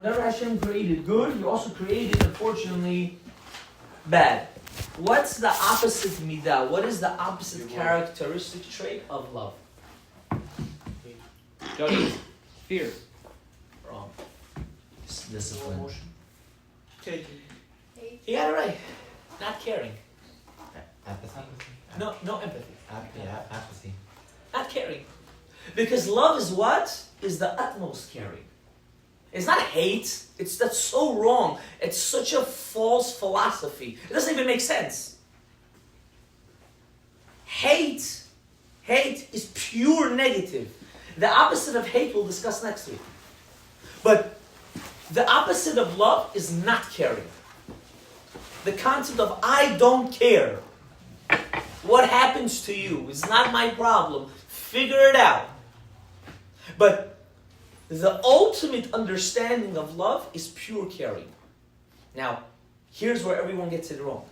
Whenever Hashem created good, He also created, unfortunately, bad. What's the opposite midah? What is the opposite characteristic trait of love? Judgment. Fear. Wrong. Discipline. Okay. He got it right. Not caring. Apathy. No empathy. Apathy. Not caring. Because love is what? Is the utmost caring. It's not hate. That's so wrong. It's such a false philosophy. It doesn't even make sense. Hate is pure negative. The opposite of hate we'll discuss next week. But the opposite of love is not caring. The concept of I don't care. What happens to you is not my problem. Figure it out. But the ultimate understanding of love is pure caring. Now, here's where everyone gets it wrong.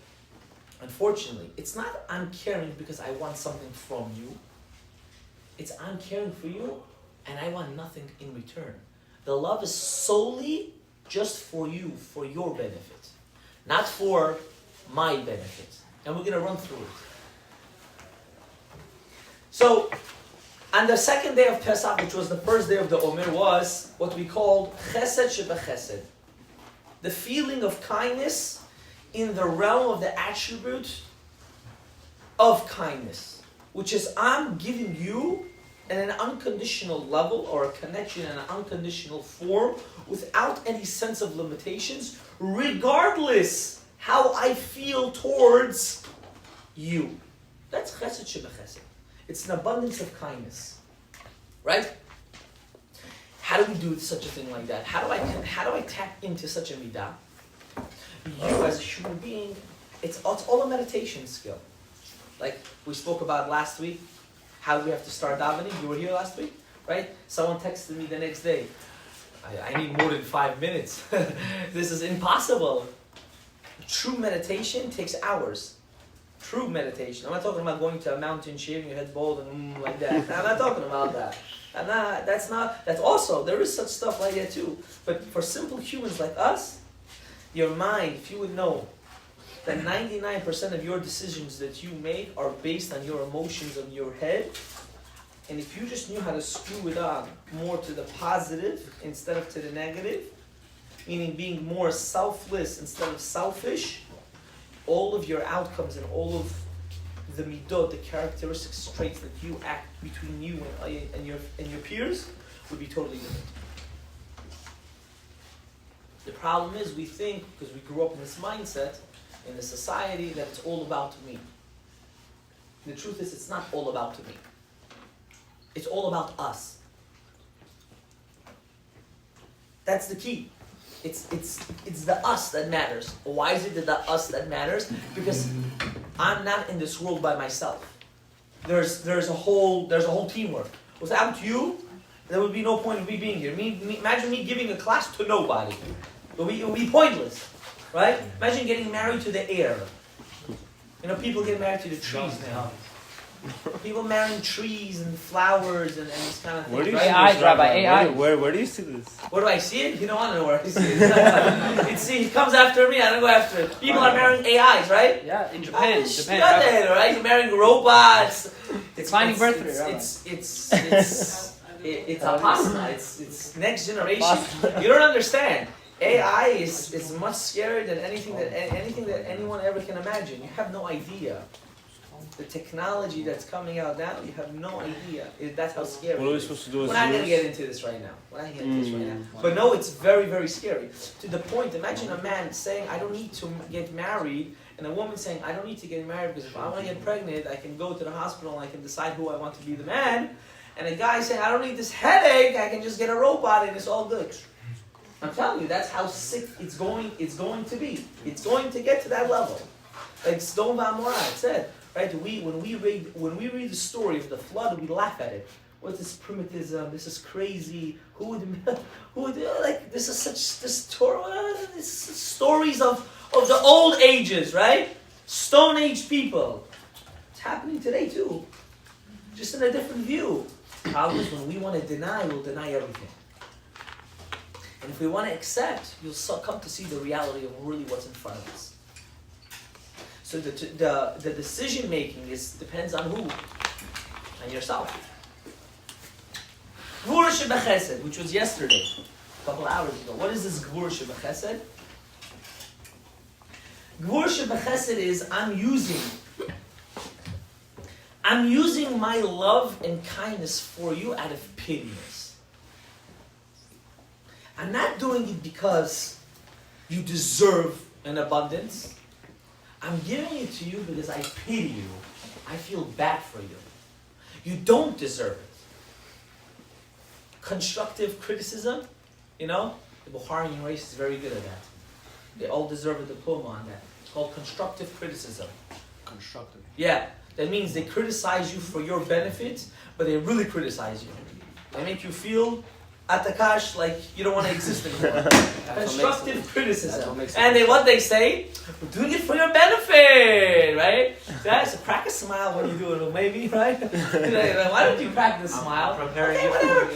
Unfortunately, it's not I'm caring because I want something from you. It's I'm caring for you and I want nothing in return. The love is solely just for you, for your benefit. Not for my benefit. And we're going to run through it. So, on the second day of Pesach, which was the first day of the Omer, was what we called Chesed Shebechesed. The feeling of kindness in the realm of the attribute of kindness. Which is I'm giving you in an unconditional level or a connection in an unconditional form without any sense of limitations, regardless how I feel towards you. That's Chesed Shebechesed. It's an abundance of kindness, right? How do we do such a thing like that? How do I tap into such a midah? You as a human being, it's all a meditation skill. Like we spoke about last week, how we have to start davening. You were here last week, right? Someone texted me the next day. I need more than 5 minutes. This is impossible. True meditation takes hours. True meditation. I'm not talking about going to a mountain, shaving your head bald and like that. I'm not talking about that. That's also, there is such stuff like that too. But for simple humans like us, your mind, if you would know that 99% of your decisions that you make are based on your emotions of your head, and if you just knew how to screw it on more to the positive instead of to the negative, meaning being more selfless instead of selfish, all of your outcomes and all of the midot, the characteristics, traits that you act between you and your peers would be totally different. The problem is we think, because we grew up in this mindset, in the society, that it's all about me. The truth is it's not all about me. It's all about us. That's the key. It's the us that matters. Why is it the us that matters? Because I'm not in this world by myself. There's a whole teamwork. Without you, there would be no point of me being here. Imagine me giving a class to nobody. It would be pointless, right? Imagine getting married to the air. You know, people get married to the trees now. People marrying trees and flowers and this kind of thing. Where do you right? see this, Rabbi? AI. Where do you see this? Where do I see it? You don't want to know where I see it. It comes after me, I don't go after it. People are marrying AIs, right? Yeah, in Japan. Japan, right? You're marrying robots. Declining birth rate, Rabbi. It's apostle. It's next generation. You don't understand. AI is much scarier than anything that anyone ever can imagine. You have no idea. The technology that's coming out now, you have no idea. That's how scary. What are we supposed to do? We're not going to get into this right now. But no, it's very, very scary. To the point, imagine a man saying, I don't need to get married, and a woman saying, I don't need to get married because if I want to get pregnant, I can go to the hospital and I can decide who I want to be the man. And a guy saying, I don't need this headache, I can just get a robot and it's all good. I'm telling you, that's how sick it's going to be. It's going to get to that level. Like Sdom v'Amorah, it said. Right? When we read the story of the flood, we laugh at it. What's this primitivism? This is crazy. Who would like this is such this stories of the old ages, right? Stone Age people. It's happening today too. Just in a different view. The problem is when we want to deny, we'll deny everything. And if we want to accept, you'll come to see the reality of really what's in front of us. So the decision making depends on who? On yourself. Gvura shebechesed, which was yesterday, a couple hours ago. What is this Gvura shebechesed? Gvura shebechesed is I'm using my love and kindness for you out of pityness. I'm not doing it because you deserve an abundance. I'm giving it to you because I pity you. I feel bad for you. You don't deserve it. Constructive criticism, the Bukharian race is very good at that. They all deserve a diploma on that. It's called constructive criticism. Constructive. Yeah, that means they criticize you for your benefit, but they really criticize you. They make you feel atakash, like you don't want to exist anymore. Constructive criticism. And what they say, we're doing it for your benefit, right? So crack a smile when you do it, maybe, right? Why don't you crack the smile? Okay, whatever.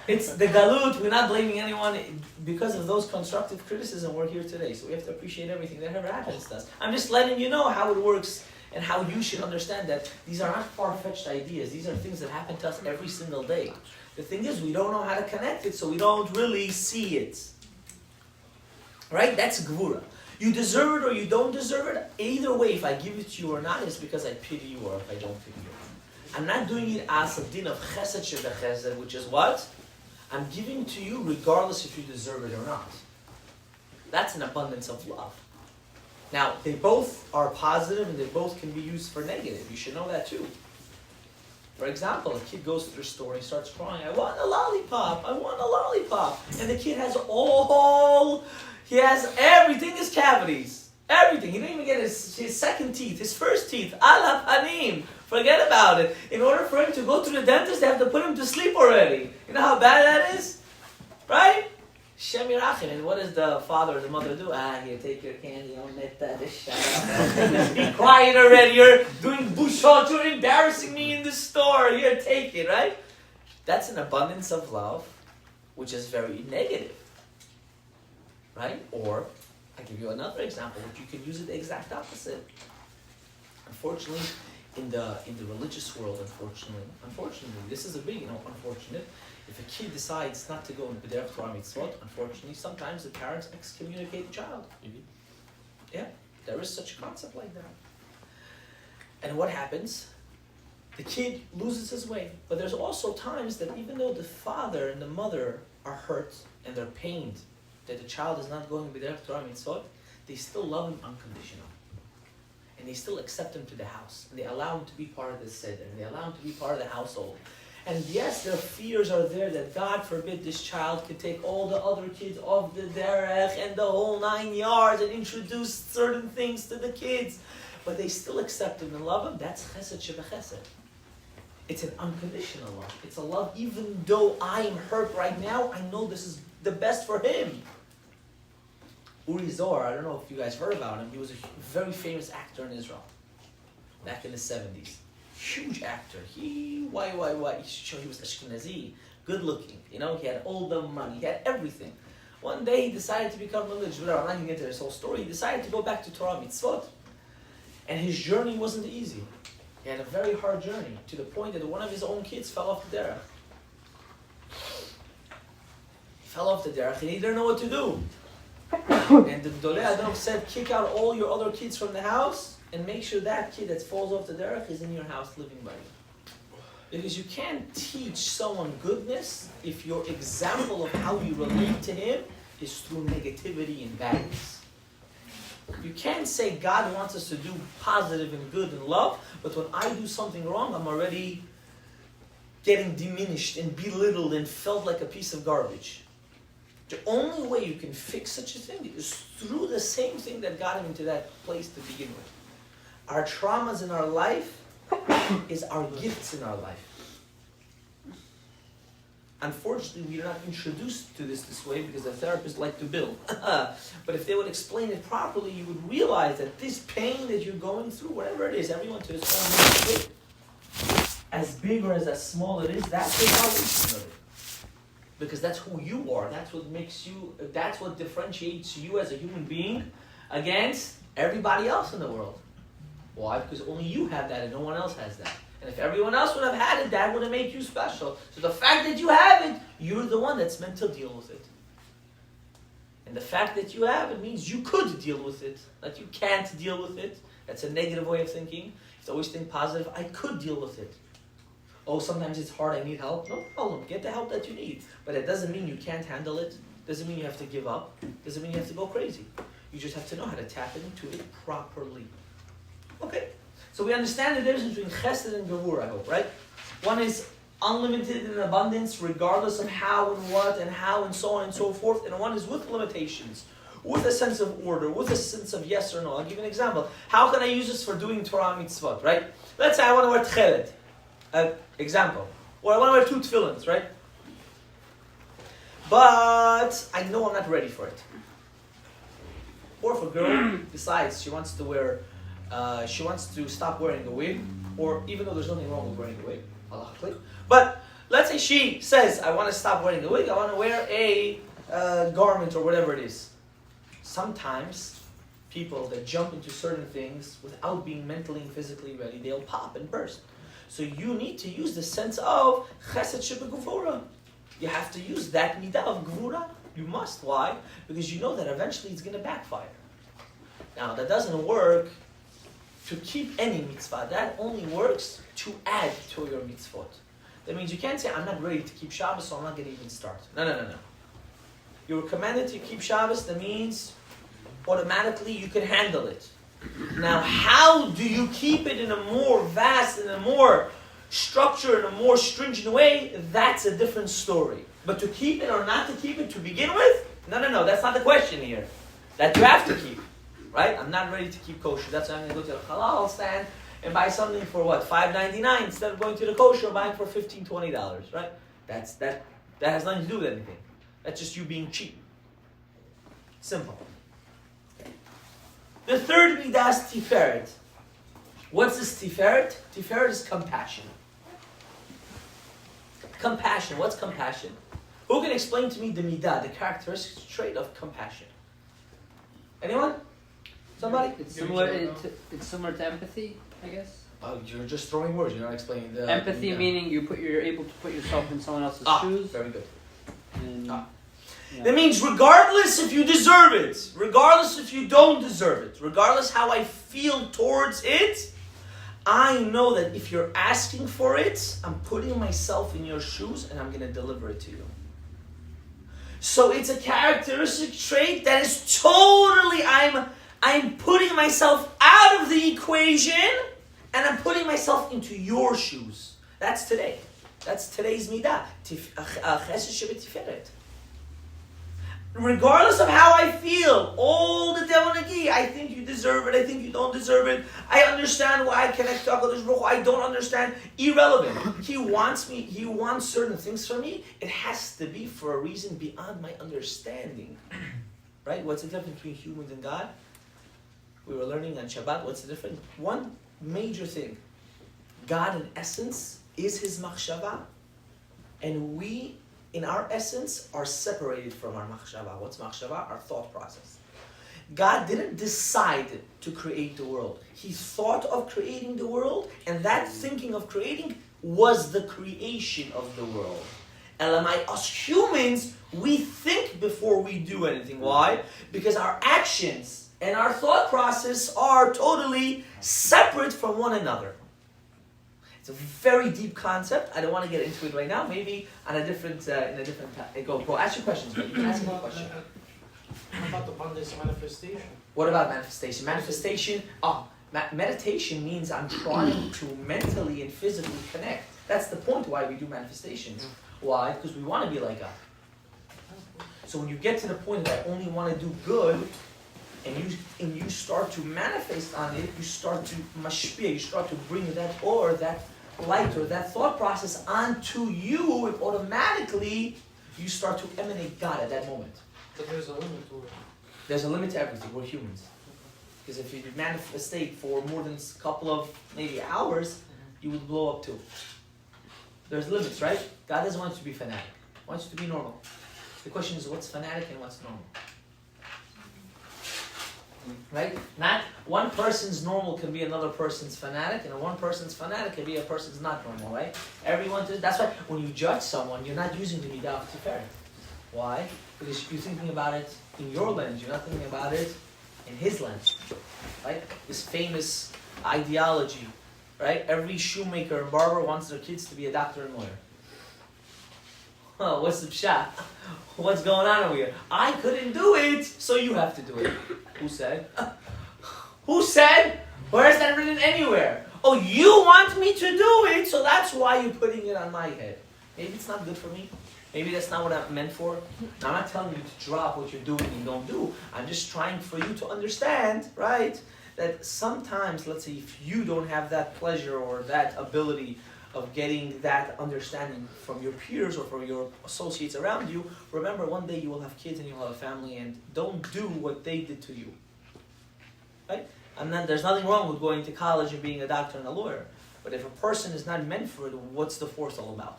It's the galut. We're not blaming anyone. Because of those constructive criticism, we're here today. So we have to appreciate everything that ever happens to us. I'm just letting you know how it works and how you should understand that these are not far-fetched ideas. These are things that happen to us every single day. The thing is, we don't know how to connect it, so we don't really see it. Right? That's gvura. You deserve it or you don't deserve it. Either way, if I give it to you or not, it's because I pity you or if I don't pity you. I'm not doing it as a din of chesed shebechesed, which is what? I'm giving to you regardless if you deserve it or not. That's an abundance of love. Now, they both are positive and they both can be used for negative. You should know that too. For example, a kid goes to the store and he starts crying, I want a lollipop, I want a lollipop. And the kid has everything, his cavities. Everything. He didn't even get his second teeth, his first teeth. Ala panim. Forget about it. In order for him to go to the dentist, they have to put him to sleep already. You know how bad that is? Right? Shem Yirachim. And what does the father or the mother do? Here, take your candy. Shut up. Be quiet already. You're doing bushot. You're embarrassing me in the store. Here, take it, right? That's an abundance of love, which is very negative. Right? Or, I'll give you another example, which you can use it the exact opposite. Unfortunately, in the religious world, unfortunately, this is a big, unfortunate. If a kid decides not to go in B'derech Torah Mitzvot, unfortunately, sometimes the parents excommunicate the child. Mm-hmm. Yeah, there is such a concept like that. And what happens? The kid loses his way. But there's also times that even though the father and the mother are hurt and they're pained that the child is not going to B'derech Torah Mitzvot, they still love him unconditional. And they still accept him to the house. And they allow him to be part of the seder. And they allow him to be part of the household. And yes, their fears are there that God forbid this child could take all the other kids off the derech and the whole 9 yards and introduce certain things to the kids. But they still accept him and love him. That's chesed shebechesed. It's an unconditional love. It's a love even though I am hurt right now, I know this is the best for him. Uri Zohar, I don't know if you guys heard about him. He was a very famous actor in Israel back in the 70s. Huge actor. He was Ashkenazi, good looking. He had all the money. He had everything. One day he decided to become religious. I'm not going to get into this whole story. He decided to go back to Torah Mitzvot. And his journey wasn't easy. He had a very hard journey to the point that one of his own kids fell off the derech. He fell off the derech and he didn't know what to do. And the Gdolei Adonai said, kick out all your other kids from the house and make sure that kid that falls off the derech is in your house living by you. Because you can't teach someone goodness if your example of how you relate to him is through negativity and badness. You can't say God wants us to do positive and good and love, but when I do something wrong, I'm already getting diminished and belittled and felt like a piece of garbage. The only way you can fix such a thing is through the same thing that got him into that place to begin with. Our traumas in our life is our gifts in our life. Unfortunately, we are not introduced to this way because the therapists like to bill. But if they would explain it properly, you would realize that this pain that you're going through, whatever it is, everyone to his own way, as big or as small it is, that's the salvation of it. Because that's who you are. That's what makes you, that's what differentiates you as a human being against everybody else in the world. Why? Because only you have that and no one else has that. And if everyone else would have had it, that wouldn't make you special. So the fact that you have it, you're the one that's meant to deal with it. And the fact that you have it means you could deal with it. That you can't deal with it. That's a negative way of thinking. You have to always think positive. I could deal with it. Oh, sometimes it's hard, I need help. No problem. Get the help that you need. But it doesn't mean you can't handle it. Doesn't mean you have to give up. Doesn't mean you have to go crazy. You just have to know how to tap into it properly. Okay. So we understand the difference between chesed and gevura, I hope, right? One is unlimited in abundance, regardless of how and what and how and so on and so forth. And one is with limitations, with a sense of order, with a sense of yes or no. I'll give you an example. How can I use this for doing Torah mitzvot, right? Let's say I want to wear tchelet. Example. Or I want to wear 2 tefillins, right? But I know I'm not ready for it. Or if a girl decides she wants to stop wearing a wig, or even though there's nothing wrong with wearing a wig, halachically, but let's say she says, I want to stop wearing a wig, I want to wear a garment or whatever it is. Sometimes people that jump into certain things without being mentally and physically ready, they'll pop and burst. So you need to use the sense of chesed shebegvura. You have to use that midah of gvura. You must. Why? Because you know that eventually it's going to backfire. Now, that doesn't work to keep any mitzvah. That only works to add to your mitzvot. That means you can't say, I'm not ready to keep Shabbos, so I'm not going to even start. No. You're commanded to keep Shabbos. That means automatically you can handle it. Now, how do you keep it in a more vast, in a more structured, in a more stringent way? That's a different story. But to keep it or not to keep it to begin with? No. That's not the question here. That you have to keep. Right? I'm not ready to keep kosher. That's why I'm going to go to the halal stand and buy something for what? $5.99 instead of going to the kosher buying for $15, $20. Right? That has nothing to do with anything. That's just you being cheap. Simple. The third midah is tiferet. What's this tiferet? Tiferet is compassion. Compassion. What's compassion? Who can explain to me the midah, the characteristic trait of compassion? Anyone? Somebody? It's similar to empathy, I guess. Oh, you're just throwing words. You're not explaining the empathy, meaning you're able to put yourself in someone else's shoes. Very good. And, yeah. That means regardless if you deserve it, regardless if you don't deserve it, regardless how I feel towards it, I know that if you're asking for it, I'm putting myself in your shoes and I'm going to deliver it to you. So it's a characteristic trait that is totally, I'm putting myself out of the equation and I'm putting myself into your shoes. That's today. That's today's midah. Chesed shebetiferet. Regardless of how I feel, all the devanagi, I think you deserve it, I think you don't deserve it, I understand why I connect to HaKadosh Baruch Hu, I don't understand, irrelevant. He wants certain things from me, it has to be for a reason beyond my understanding. Right? What's the difference between humans and God? We were learning on Shabbat, what's the difference? One major thing, God in essence is His machshava, and we in our essence, are separated from our machshava. What's machshava? Our thought process. God didn't decide to create the world. He thought of creating the world, and that thinking of creating was the creation of the world. Elamai, us humans, we think before we do anything. Why? Because our actions and our thought process are totally separate from one another. It's a very deep concept. I don't want to get into it right now. Maybe on a different, Go ask your questions. You can ask me a question. How about the abundance manifestation? What about manifestation? Meditation means I'm trying to mentally and physically connect. That's the point why we do manifestations. Why? Because we want to be like God. So when you get to the point that I only want to do good, and you start to manifest on it, you start to mashpia, you start to bring that or that light or that thought process onto you, and automatically you start to emanate God at that moment. But there's a limit to it. There's a limit to everything. We're humans. Because if you manifestate for more than a couple of maybe hours, you would blow up too. There's limits, right? God doesn't want you to be fanatic. Wants you to be normal. The question is what's fanatic and what's normal. Right? Not one person's normal can be another person's fanatic, and one person's fanatic can be a person's not normal, right? Everyone, that's why when you judge someone, you're not using the midah of tiferet. Why? Because you're thinking about it in your lens, you're not thinking about it in his lens. Right? This famous ideology, right? Every shoemaker and barber wants their kids to be a doctor and lawyer. Oh, what's the pshat? What's going on over here? I couldn't do it, so you have to do it. Who said? Who said? Where is that written anywhere? Oh, you want me to do it, so that's why you're putting it on my head. Maybe it's not good for me. Maybe that's not what I'm meant for. Now, I'm not telling you to drop what you're doing and don't do. I'm just trying for you to understand, right? That sometimes, let's say, if you don't have that pleasure or that ability of getting that understanding from your peers or from your associates around you, remember one day you will have kids and you will have a family, and don't do what they did to you. Right? And then there's nothing wrong with going to college and being a doctor and a lawyer. But if a person is not meant for it, what's the force all about?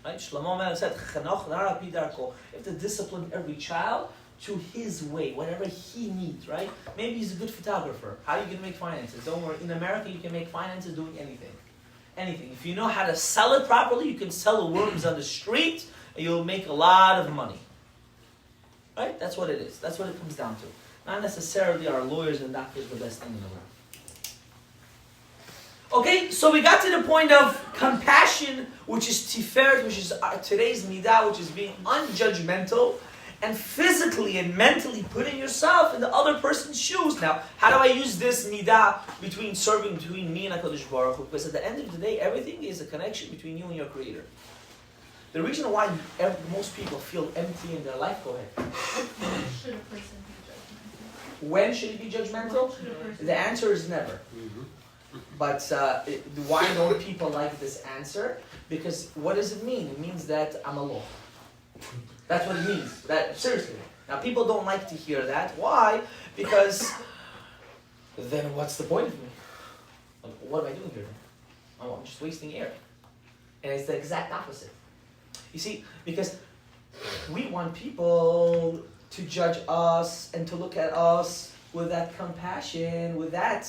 Right? Shlomo Melech said, you have to discipline every child to his way, whatever he needs, right? Maybe he's a good photographer. How are you going to make finances? Don't worry. In America, you can make finances doing anything. Anything. If you know how to sell it properly, you can sell the worms on the street, and you'll make a lot of money. Right? That's what it is. That's what it comes down to. Not necessarily are lawyers and doctors the best thing in the world. Okay, so we got to the point of compassion, which is tiferet, which is today's midah, which is being unjudgmental, and physically and mentally putting yourself in the other person's shoes. Now, how do I use this midah between me and HaKadosh Baruch Hu? Because at the end of the day, everything is a connection between you and your Creator. The reason why most people feel empty in their life, go ahead. When should a person be judgmental? When should it be judgmental? The answer is never. But why don't people like this answer? Because what does it mean? It means that I'm a law. That's what it means. That seriously. Now people don't like to hear that. Why? Because then what's the point of me? What am I doing here? I'm just wasting air. And it's the exact opposite. You see, because we want people to judge us and to look at us with that compassion, with that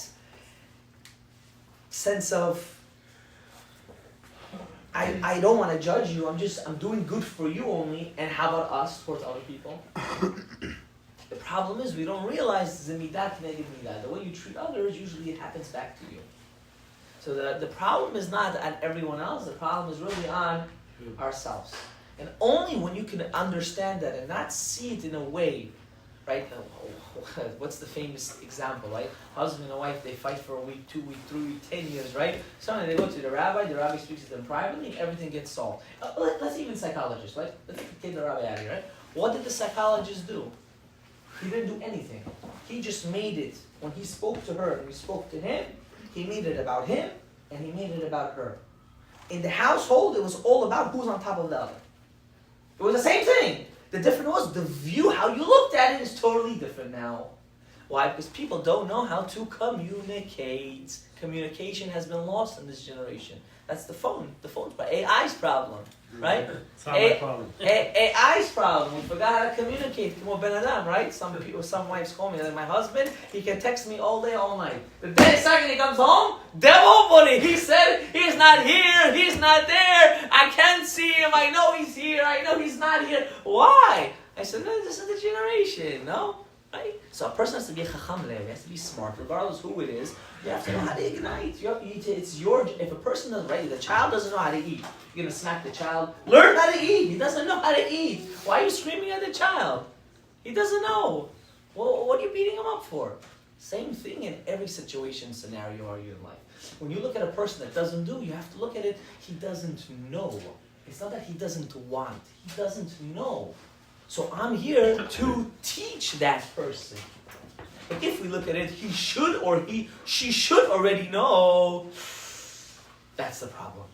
sense of I don't want to judge you, I'm doing good for you only, and how about us towards other people? The problem is we don't realize the midah k'neged midah. The way you treat others, usually it happens back to you. So the problem is not on everyone else, the problem is really on ourselves. And only when you can understand that and not see it in a way, right? What's the famous example, right? Husband and wife, they fight for a week, 2 weeks, 3 weeks, 10 years, right? Suddenly they go to the rabbi speaks to them privately, and everything gets solved. Let's even psychologists, right? Let's take the rabbi out of here, right? What did the psychologist do? He didn't do anything. He just made it, when he spoke to her and he spoke to him, he made it about him and he made it about her. In the household, it was all about who's on top of the other. It was the same thing. The difference was the view, how you looked at it is totally different now. Why? Because people don't know how to communicate. Communication has been lost in this generation. That's the phone. The phone's AI's problem, right? It's not my problem. AI's problem. We forgot how to communicate. Come on, Ben Adam, right? Some wives call me. Like my husband, he can text me all day, all night. The day second he comes home, devil buddy. He said he's not here. He's not there. I can't see him. I know he's here. I know he's not here. Why? I said, no, this is the generation. No. Right? So a person has to be a chacham lev, he has to be smart, regardless who it is. You have to know how to ignite. If a person doesn't, right, the child doesn't know how to eat, you're gonna smack the child. Learn how to eat. He doesn't know how to eat. Why are you screaming at the child? He doesn't know. Well, what are you beating him up for? Same thing in every situation, scenario are you in life. When you look at a person that doesn't do, you have to look at it, he doesn't know. It's not that he doesn't want, he doesn't know. So I'm here to teach that person. But if we look at it, he should or she should already know. That's the problem.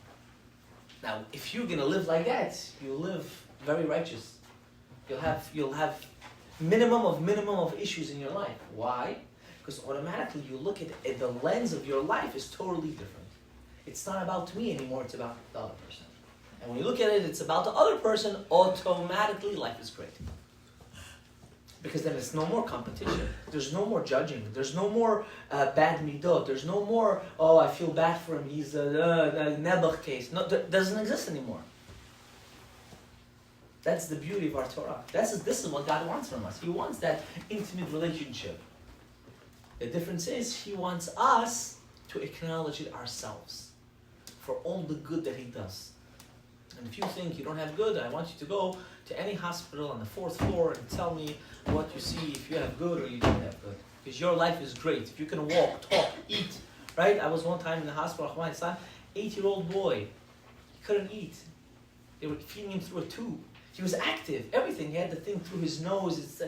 Now, if you're gonna live like that, you'll live very righteous. You'll have minimum of issues in your life. Why? Because automatically you look at the lens of your life is totally different. It's not about me anymore, it's about the other person. And when you look at it, it's about the other person, automatically life is great. Because then it's no more competition. There's no more judging. There's no more bad midot. There's no more, oh, I feel bad for him. He's a Nebuch case. No, that doesn't exist anymore. That's the beauty of our Torah. This is what God wants from us. He wants that intimate relationship. The difference is He wants us to acknowledge it ourselves for all the good that He does. And if you think you don't have good, I want you to go to any hospital on the 4th floor and tell me what you see, if you have good or you don't have good. Because your life is great. If you can walk, talk, eat. Right? I was one time in the hospital, my son, 8-year-old boy. He couldn't eat. They were feeding him through a tube. He was active. Everything. He had the thing through his nose. It's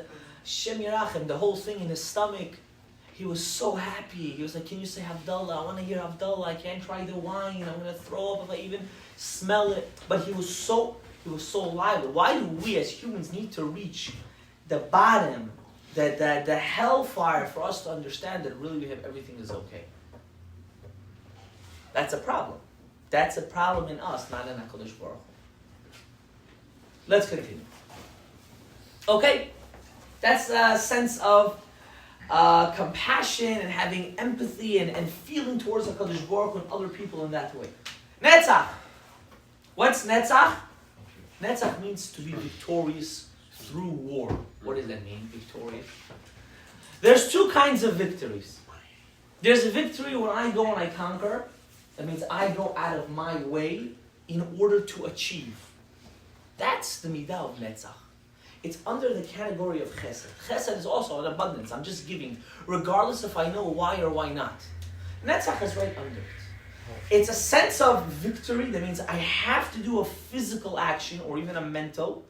Shem Yerachem, the whole thing in his stomach. He was so happy. He was like, can you say Havdalah? I want to hear Havdalah. I can't try the wine. I'm going to throw up if I even smell it. But he was so lively. Why do we as humans need to reach the bottom, the hellfire for us to understand that really we have everything is okay? That's a problem. That's a problem in us, not in HaKadosh Baruch Hu. Let's continue. Okay, that's a sense of compassion and having empathy and feeling towards HaKadosh Baruch Hu and other people in that way. Netzach. What's Netzach? Netzach means to be victorious through war. What does that mean, victorious? There's two kinds of victories. There's a victory when I go and I conquer. That means I go out of my way in order to achieve. That's the midah of Netzach. It's under the category of Chesed. Chesed is also an abundance. I'm just giving, regardless if I know why or why not. Netzach is right under it. It's a sense of victory. That means I have to do a physical action or even a mental,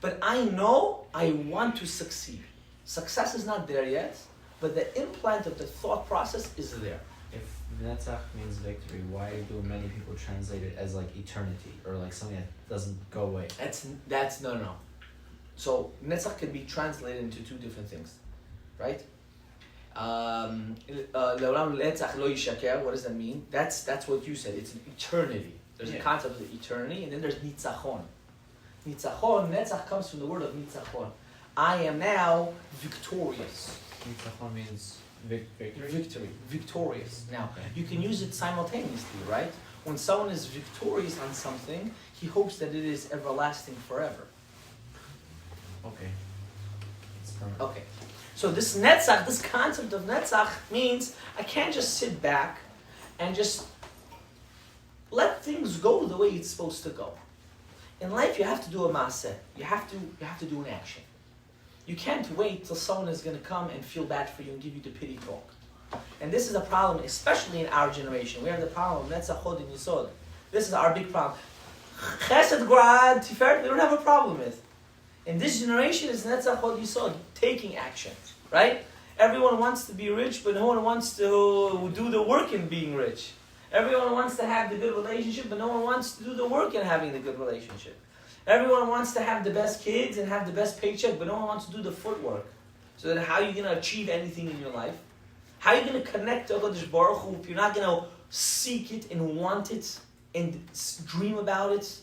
but I know I want to succeed. Success is not there yet, but the implant of the thought process is there. If Netzach means victory, why do many people translate it as like eternity or like something that doesn't go away? That's no. So Netzach can be translated into two different things, right? Le'olam letzach lo yishaker. What does that mean? That's what you said. It's an eternity. There's a concept of eternity, and then there's nitzachon. Nitzachon, Netzach comes from the word of nitzachon. I am now victorious. Nitzachon means victory. Victorious. Now, Okay. you can use it simultaneously, right? When someone is victorious on something, he hopes that it is everlasting forever. Okay. It's permanent. Okay. So this Netzach, this concept of Netzach means I can't just sit back and just let things go the way it's supposed to go. In life, you have to do a maaseh. You have to do an action. You can't wait till someone is going to come and feel bad for you and give you the pity talk. And this is a problem, especially in our generation. We have the problem of Netzach Chod and Yisod. This is our big problem. Chesed, Grad, Tiferet, we don't have a problem with. In this generation, it's Netzach Chod Yisod, taking action, right? Everyone wants to be rich, but no one wants to do the work in being rich. Everyone wants to have the good relationship, but no one wants to do the work in having the good relationship. Everyone wants to have the best kids and have the best paycheck, but no one wants to do the footwork. So then how are you going to achieve anything in your life? How are you going to connect to HaKadosh Baruch Hu if you're not going to seek it and want it and dream about it?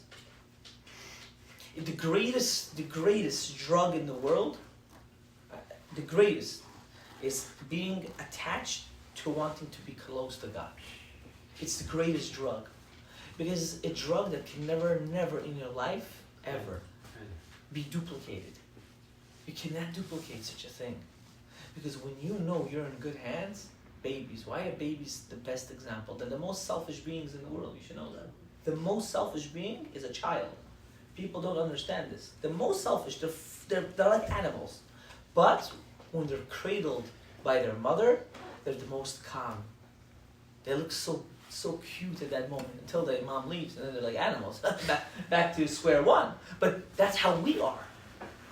The greatest drug in the world, the greatest, is being attached to wanting to be close to God. It's the greatest drug. Because it's a drug that can never in your life, ever, be duplicated. You cannot duplicate such a thing. Because when you know you're in good hands, babies, why are babies the best example? They're the most selfish beings in the world, you should know that. The most selfish being is a child. People don't understand this. The most selfish, they're like animals. But when they're cradled by their mother, they're the most calm. They look so cute at that moment until their mom leaves, and then they're like animals, back to square one. But that's how we are.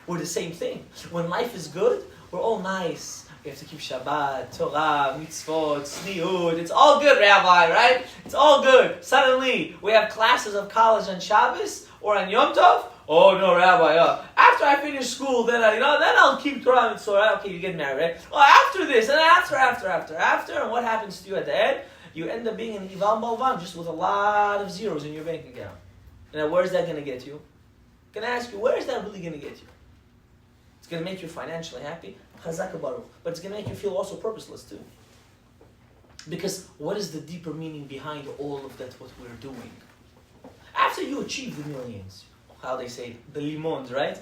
We're the same thing. When life is good, we're all nice. We have to keep Shabbat, Torah, mitzvot, tzniut. It's all good, Rabbi, right? It's all good. Suddenly, we have classes of college on Shabbos or on Yom Tov. Oh no, Rabbi. After I finish school, then then I'll keep Torah and Torah. Okay, you get married, right? Well, after this, and after, and what happens to you at the end? You end up being an Ivan Balvan just with a lot of zeros in your bank account. Now, where's that going to get you? Can I ask you, where is that really going to get you? It's going to make you financially happy, chazak baruch, but it's going to make you feel also purposeless too. Because what is the deeper meaning behind all of that, what we're doing? After you achieve the millions, how they say, the limons, right?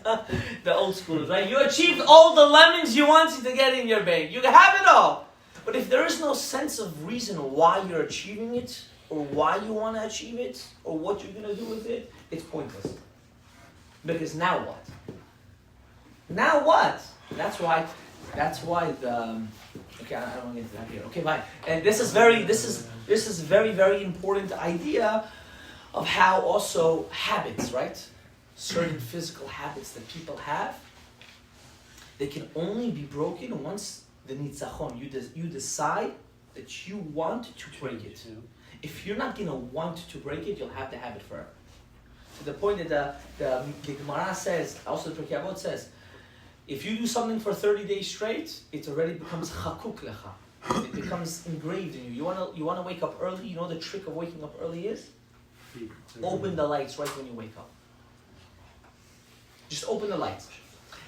The old schoolers, right? You achieved all the lemons you wanted to get in your bank. You have it all. But if there is no sense of reason why you're achieving it, or why you want to achieve it, or what you're going to do with it, it's pointless. Because now what? Now what? That's why the okay, I don't want to get into that here. Okay, bye. And this is very, very important idea of how also habits, right? Certain physical habits that people have, they can only be broken once the nitzachon, you decide that you want to break it. If you're not going to want to break it, you'll have the habit forever. To the point that the Gemara says, also the Pirkei Avot says, if you do something for 30 days straight, it already becomes chakuk lecha. It becomes engraved in you. You wanna wake up early. You know the trick of waking up early is? Open the lights right when you wake up. Just open the lights.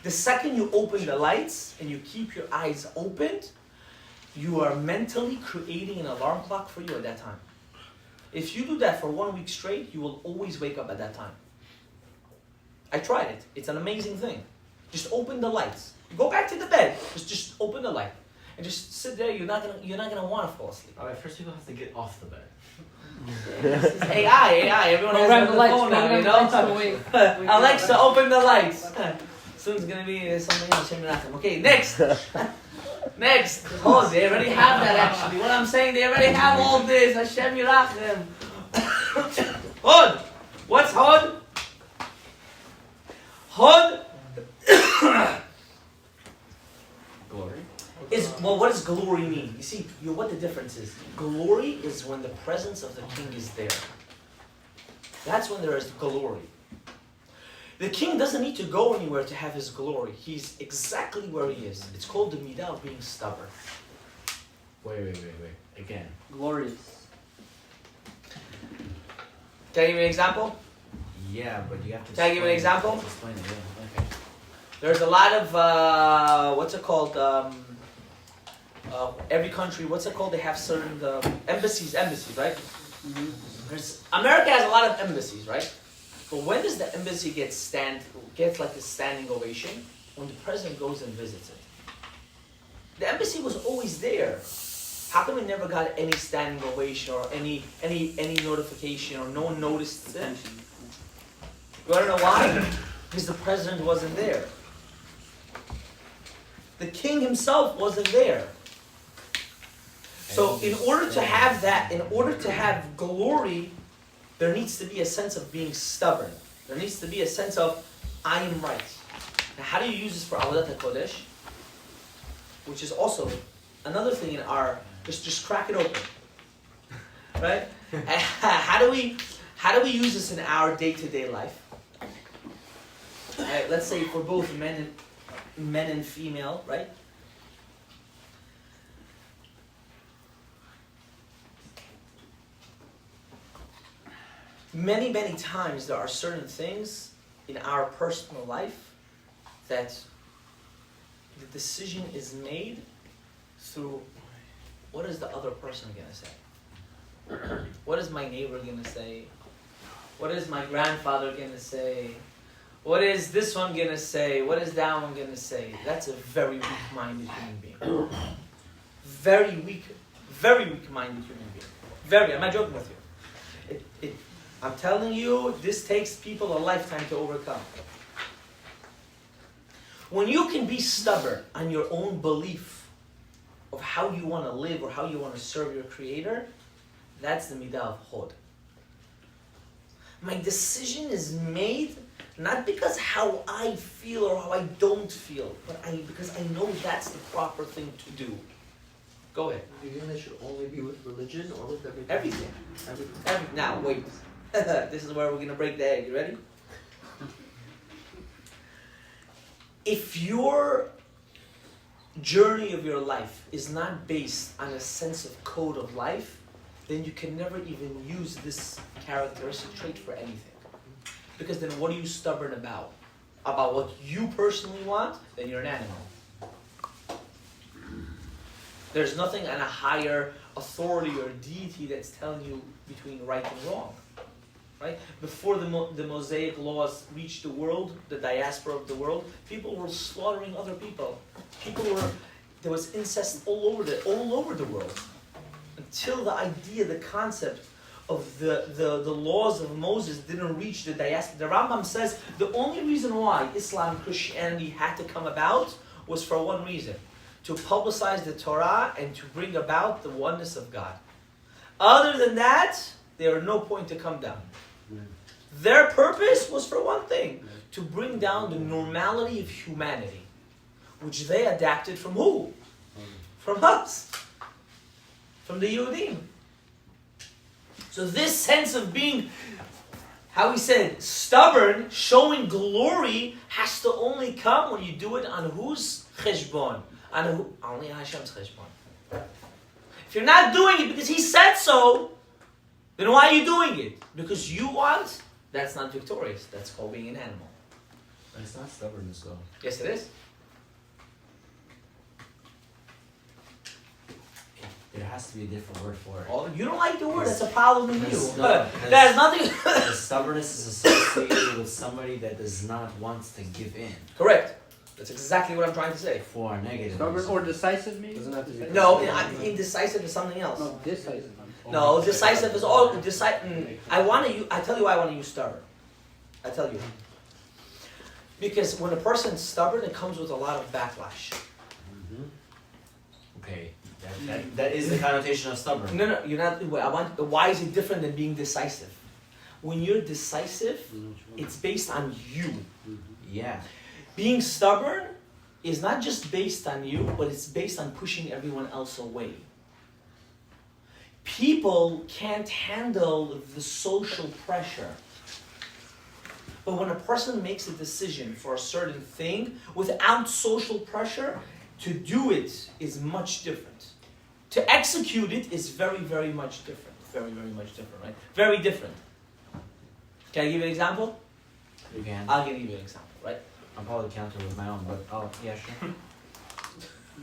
The second you open the lights and you keep your eyes opened, you are mentally creating an alarm clock for you at that time. If you do that for 1 week straight, you will always wake up at that time. I tried it. It's an amazing thing. Just open the lights. You go back to the bed. Just open the light and just sit there. You're not gonna want to fall asleep. Alright, first people have to get off the bed. It's AI. Everyone has it on the phone now, you know. Alexa, open the lights. Soon it's gonna be something else. Okay, next. Next. Oh, they already have that actually. What I'm saying, they already have all this. Hashem Yirachem. Hod. What's Hod? Hod Glory. what does glory mean? You see, what the difference is. Glory is when the presence of the king is there. That's when there is glory. The king doesn't need to go anywhere to have his glory. He's exactly where he is. It's called the midah of being stubborn. Wait. Again. Glorious. Can I give you an example? Yeah, but you have to. Can I give you an example? Explain it. Yeah. Okay. There's a lot of, what's it called? Every country, what's it called? They have certain embassies, right? Mm-hmm. America has a lot of embassies, right? But when does the embassy get like a standing ovation? When the president goes and visits it. The embassy was always there. How come we never got any standing ovation or any notification or no one noticed it? You wanna know why? Because the president wasn't there. The king himself wasn't there. So in order to have that, in order to have glory, there needs to be a sense of being stubborn. There needs to be a sense of, I am right. Now how do you use this for Avodat HaKodesh? Which is also another thing in our, just crack it open. Right? How do we use this in our day-to-day life? Right, let's say for both men and female, right? Many times there are certain things in our personal life that the decision is made through what is the other person going to say? What is my neighbor going to say? What is my grandfather going to say? What is this one going to say? What is that one going to say? That's a very weak-minded human being. Very weak-minded human being. I'm not joking with you. I'm telling you, this takes people a lifetime to overcome. When you can be stubborn on your own belief of how you want to live or how you want to serve your Creator, that's the midah of Hod. My decision is made not because how I feel or how I don't feel, but because I know that's the proper thing to do. Go ahead. Do you think that should only be with religion or with everything? Everything. Now, wait. This is where we're going to break the egg. You ready? If your journey of your life is not based on a sense of code of life, then you can never even use this characteristic trait for anything. Because then what are you stubborn about? About what you personally want? Then you're an animal. There's nothing on a higher authority or deity that's telling you between right and wrong. Right? Before the Mosaic laws reached the world, the diaspora of the world, people were slaughtering other people. There was incest all over the world. Until the idea, the concept of the laws of Moses didn't reach the diaspora. The Rambam says the only reason why Islam and Christianity had to come about was for one reason: to publicize the Torah and to bring about the oneness of God. Other than that, there was no point to come down. Their purpose was for one thing: to bring down the normality of humanity, which they adapted from who? From us. From the Yehudim. So this sense of being, how he said, stubborn, showing glory, has to only come when you do it on whose cheshbon? Only on Hashem's cheshbon. If you're not doing it because he said so, then why are you doing it? Because you want? That's not victorious. That's called being an animal. But it's not stubbornness though. Yes, it is. There has to be a different word for it. Oh, you don't like the word. That's a problem in you. No, That has nothing. The stubbornness is associated with somebody that does not want to give in Correct. That's exactly what I'm trying to say. for a negative. Stubborn reason. or decisive, maybe? Doesn't have to be. No, indecisive is something else. No, decisive. No, decisive is all decisive. I tell you why I want to use stubborn. I tell you. Because when a person's stubborn, it comes with a lot of backlash. Okay, that is the connotation of stubborn. No, you're not. Why is it different than being decisive? When you're decisive, it's based on you. Yeah. Being stubborn is not just based on you, but it's based on pushing everyone else away. People can't handle the social pressure. But when a person makes a decision for a certain thing without social pressure, to do it is much different. To execute it is very, very much different. Very, very much different, right? Very different. Can I give you an example? You can. I'll give you an example, right? I'll probably counter with my own, but yeah, sure.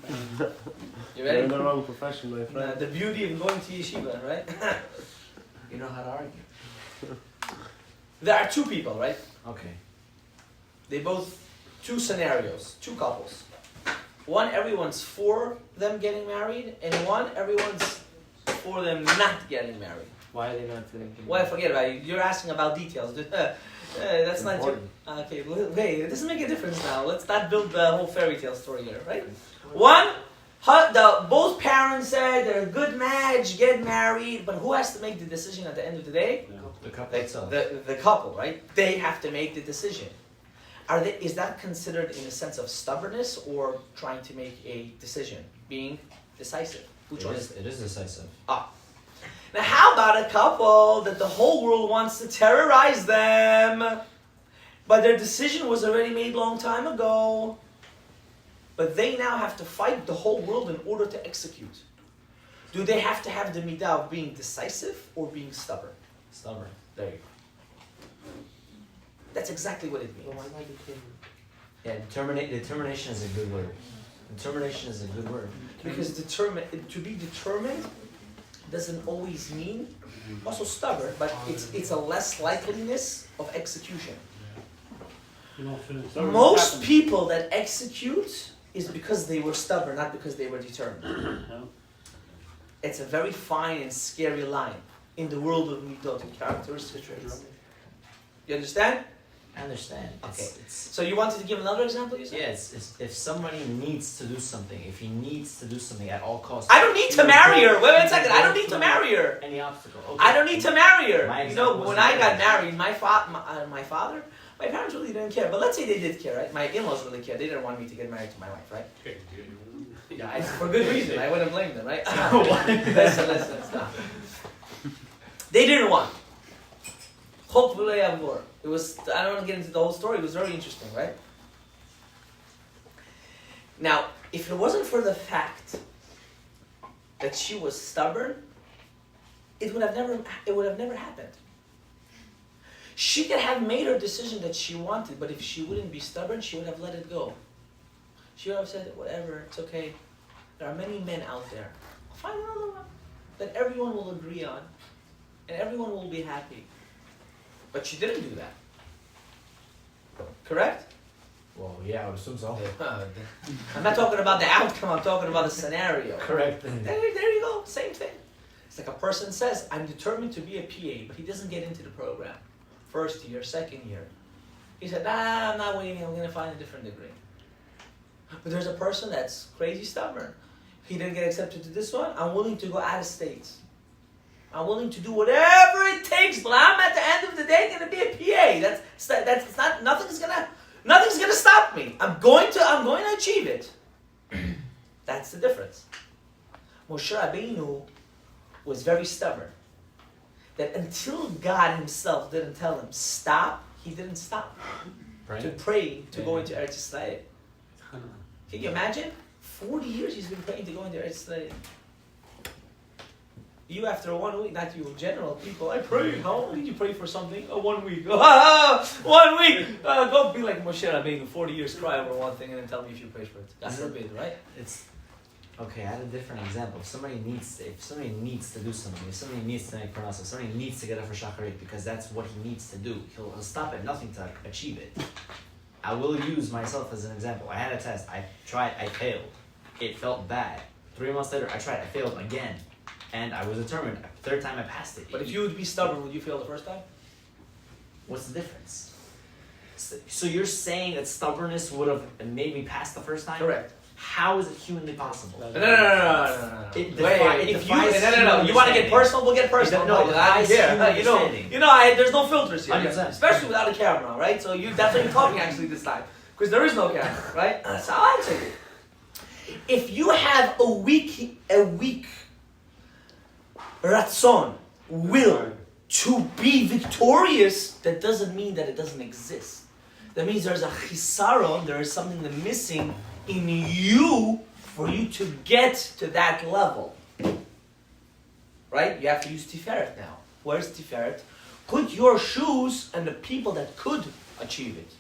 You You're ready? in the wrong profession, my friend. The beauty of going to yeshiva, right? You know how to argue. There are two people, right? Okay. Two scenarios, two couples. One, everyone's for them getting married, and one, everyone's for them not getting married. Why are they not doing it? Well, forget about it. You're asking about details. That's not your... Okay, wait, it doesn't make a difference now. Let's not build the whole fairy tale story here, right? One, both parents said they're a good match, get married, but who has to make the decision at the end of the day? The couple itself. The couple, right? They have to make the decision. Is that considered in a sense of stubbornness or trying to make a decision? Being decisive? Which one is it? It is decisive. Now how about a couple that the whole world wants to terrorize them, but their decision was already made a long time ago, but they now have to fight the whole world in order to execute? Do they have to have the midah of being decisive or being stubborn? Stubborn. There you go. That's exactly what it means. Well, why not determine? Yeah, determination is a good word. Determination is a good word. Because to be determined doesn't always mean also stubborn, but it's a less likeliness of execution. Most people that execute is because they were stubborn, not because they were determined. It's a very fine and scary line in the world of midot and characteristic traits. You understand? I understand. Okay. It's, So you wanted to give another example, you said? yeah, it's if somebody needs to do something, if he needs to do something at all costs. I don't need to marry her. Wait a second. I don't need to marry her. Any obstacle. Okay. I don't need to marry her. My You know, example when was I got marriage. married, my father, my parents really didn't care. But let's say they did care, right? My in-laws really cared. They didn't want me to get married to my wife, right? Yeah, for good reason. I wouldn't blame them, right? Listen, stop. They didn't want. It was, I don't want to get into the whole story. It was very interesting, right? Now, if it wasn't for the fact that she was stubborn, it would have never happened. She could have made her decision that she wanted, but if she wouldn't be stubborn, she would have let it go. She would have said, whatever, it's okay. There are many men out there. I'll find another one that everyone will agree on, and everyone will be happy. But she didn't do that. Correct? Well, yeah, I would assume so. I'm not talking about the outcome, I'm talking about the scenario. Correct. There you go, same thing. It's like a person says, I'm determined to be a PA, but he doesn't get into the program. First year, second year. He said, nah, I'm not waiting, I'm gonna find a different degree. But there's a person that's crazy stubborn. He didn't get accepted to this one, I'm willing to go out of state. I'm willing to do whatever it takes, but I'm at the end of the day gonna be a PA. That's not, nothing's gonna stop me. I'm going to achieve it. That's the difference. Moshe Rabbeinu was very stubborn. That until God himself didn't tell him stop, he didn't stop. Right? To pray to go into Eretz Yisrael. Can you imagine? 40 years he's been praying to go into Eretz Yisrael. You after 1 week, not you in general, people, I prayed. How long did you pray for something? 1 week. 1 week! Don't be like Moshe Rabbeinu, 40 years cry over one thing and then tell me if you prayed for it. God forbid, right? It's okay. I had a different example. If somebody needs to do something, if somebody needs to make pronouns, if somebody needs to get up for shacharit because that's what he needs to do, he'll stop at nothing to achieve it. I will use myself as an example. I had a test. I tried. I failed. It felt bad. 3 months later, I tried. I failed again. And I was determined. Third time I passed it. But if you would be stubborn, would you fail the first time? What's the difference? So you're saying that stubbornness would have made me pass the first time? Correct. How is it humanly possible? No. It Wait, defies no. You want to get personal? We'll get personal. No, I don't care. There's no filters here, 100%. especially without a camera, right? So that's what you're talking actually this time, because there is no camera, right? So I'll answer you. If you have a weak ratzon, will to be victorious, that doesn't mean that it doesn't exist. That means there's a chisaron, there is something that's missing in you for you to get to that level. Right? You have to use Tiferet now. Where's Tiferet? Put your shoes on the people that could achieve it.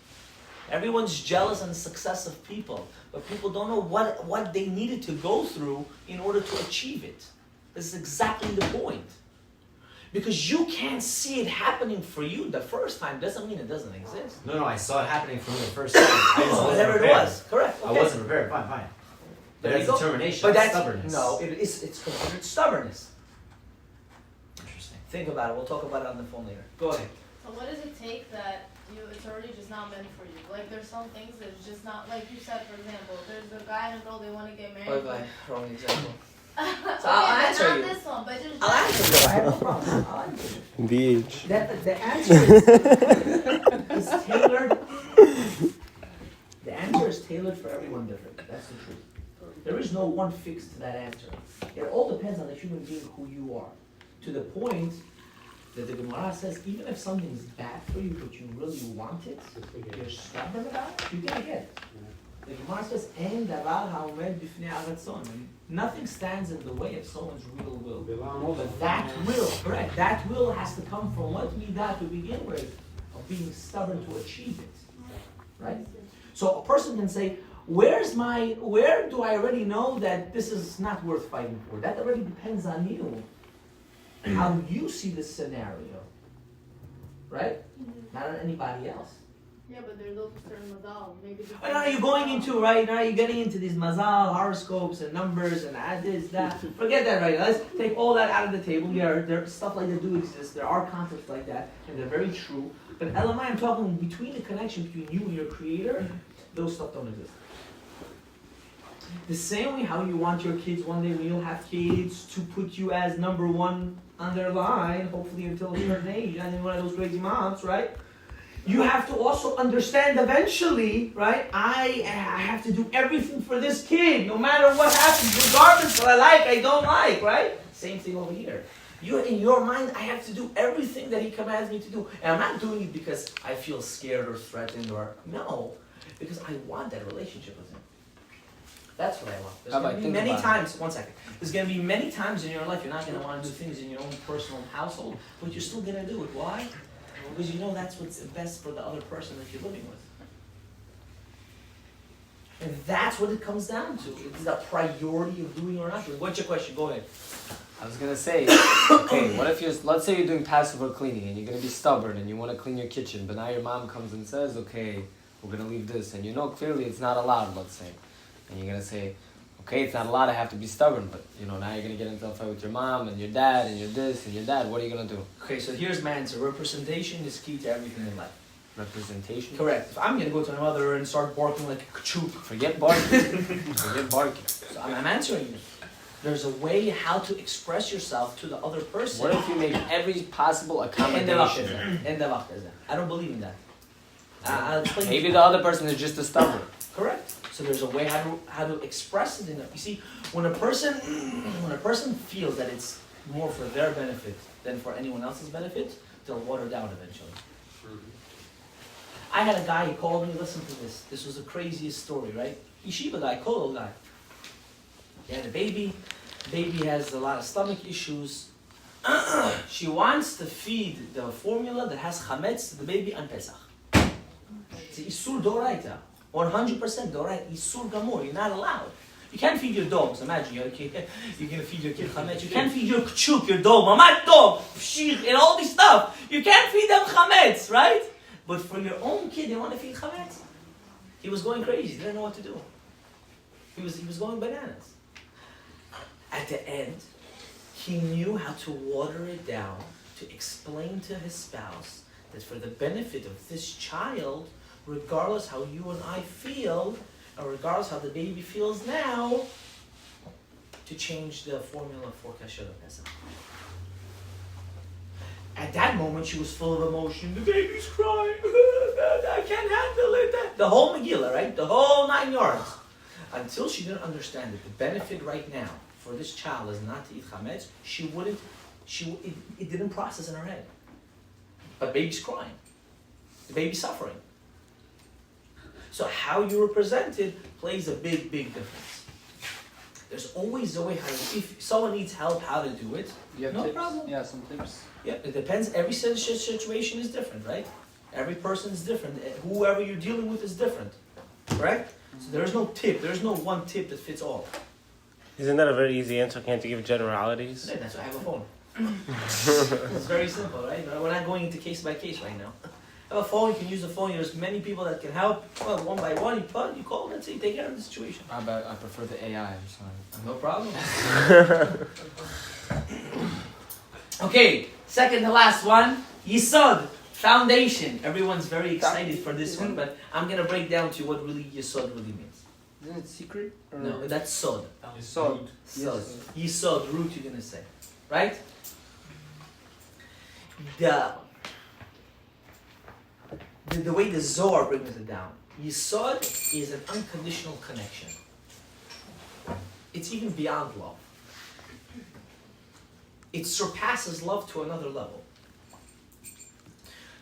Everyone's jealous on the success of people, but people don't know what they needed to go through in order to achieve it. This is exactly the point. Because you can't see it happening for you the first time doesn't mean it doesn't exist. No, I saw it happening for me the first time. I just wasn't Whatever it prepared. was, correct. Okay. I wasn't prepared. Fine. But There that's you go. determination. But That's that's stubbornness. no, it's considered stubbornness. Interesting. Think about it. We'll talk about it on the phone later. Go ahead. So what does it take that it's already just not meant for you? Like there's some things that's just not, like you said, for example, there's a guy and a girl, they want to get married. Bye. Wrong example. Okay, I'll but answer not you. this one, but just I'll answer you. I have no problem. I'll answer you. Beach. The answer is tailored. The answer is tailored for everyone different. That's the truth. There is no one fix to that answer. It all depends on the human being who you are. To the point that the Gemara says, even if something's bad for you, but you really want it, you're stubborn about it, you're gonna get it. The Gemara says, "Ein davar ha'omed b'fnei haratzon." Nothing stands in the way of someone's real will. But that will, correct, that will has to come from what midah to begin with, of being stubborn to achieve it. Right? So a person can say, where do I already know that this is not worth fighting for? That already depends on you. How you see the scenario. Right? Not on anybody else. yeah, but there's also certain mazal. Maybe. And now you're going into, right, now you're getting into these mazal, horoscopes, and numbers, and this, that. Forget that right now. Let's take all that out of the table. There stuff like that do exist. There are concepts like that, and they're very true. But LMI, I'm talking between the connection between you and your creator, those stuff don't exist. The same way how you want your kids one day when you'll have kids to put you as number one on their line, hopefully until a certain age, and then one of those crazy moms, right? You have to also understand eventually, right? I have to do everything for this kid, no matter what happens, regardless what I don't like, right? Same thing over here. You, in your mind, I have to do everything that he commands me to do. And I'm not doing it because I feel scared or threatened no, because I want that relationship with him. That's what I want. There's going to be many times, one second. There's going to be many times in your life you're not going to want to do things in your own personal household, but you're still going to do it. Why? Because you know that's what's best for the other person that you're living with. And that's what it comes down to. It's the priority of doing or not doing. What's your question? Go ahead. I was gonna say, okay, what if let's say you're doing Passover cleaning and you're gonna be stubborn and you want to clean your kitchen, but now your mom comes and says, okay, we're gonna leave this, and you know clearly it's not allowed, let's say, and you're gonna say, okay, it's not allowed, I have to be stubborn, but you know now you're gonna get into a fight with your mom and your dad and your this and your dad. What are you gonna do? Okay, so here's my answer. Representation is key to everything in life. Representation. Correct. If I'm gonna go to my mother and start barking like a chook, Forget barking. Forget barking. so I'm answering you. There's a way how to express yourself to the other person. What if you make every possible accommodation? I don't believe in that. I'll explain. Maybe the other person is just a stubborn. Correct. So there's a way how to express it. You see, when a person feels that it's more for their benefit than for anyone else's benefit, they'll water down eventually. I had a guy, he called me, listen to this. This was the craziest story, right? Yeshiva guy, Kollel guy. He had a baby. Baby has a lot of stomach issues. She wants to feed the formula that has chametz to the baby on Pesach. It's Isur Doraita. 100% Doraita. Isur Gamor. You're not allowed. You can't feed your dogs. Imagine you're going to feed your kid chametz. You can't feed your kchuk, your dog, mamat dog, pshich, and all this stuff. You can't feed them chametz, right? But for your own kid, they want to feed chametz. He was going crazy. He didn't know what to do. He was going bananas. At the end, he knew how to water it down to explain to his spouse that for the benefit of this child, regardless how you and I feel, or regardless how the baby feels now, to change the formula for kasher Pesach. At that moment, she was full of emotion. The baby's crying. I can't handle it. The whole Megillah, right? The whole 9 yards. Until she didn't understand that the benefit right now for this child is not to eat chametz, it didn't process in her head. But baby's crying. The baby's suffering. So how you represent it plays a big, big difference. There's always a way how, if someone needs help, how to do it. You have No tips? problem. Yeah, some tips. Yeah, it depends. Every situation is different, right? Every person is different. Whoever you're dealing with is different, correct? So there's no tip. There's no one tip that fits all. Isn't that a very easy answer? Can't you give generalities? Yeah, that's why I have a phone. It's very simple, right? We're not going into case by case right now. I have a phone. You can use the phone. There's many people that can help. Well, one by one, you call them and say, take care of the situation. I prefer the AI. I'm sorry. No problem. Okay, second to last one, Yisod, foundation. Everyone's very excited for this one, but I'm going to break down to you what really Yisod really means. Isn't it secret? Or No, that's Sod. Sod. Sod. Yes. Yisod, root you're going to say. Right? The way the Zohar brings it down. Yisod is an unconditional connection. It's even beyond love. It surpasses love to another level.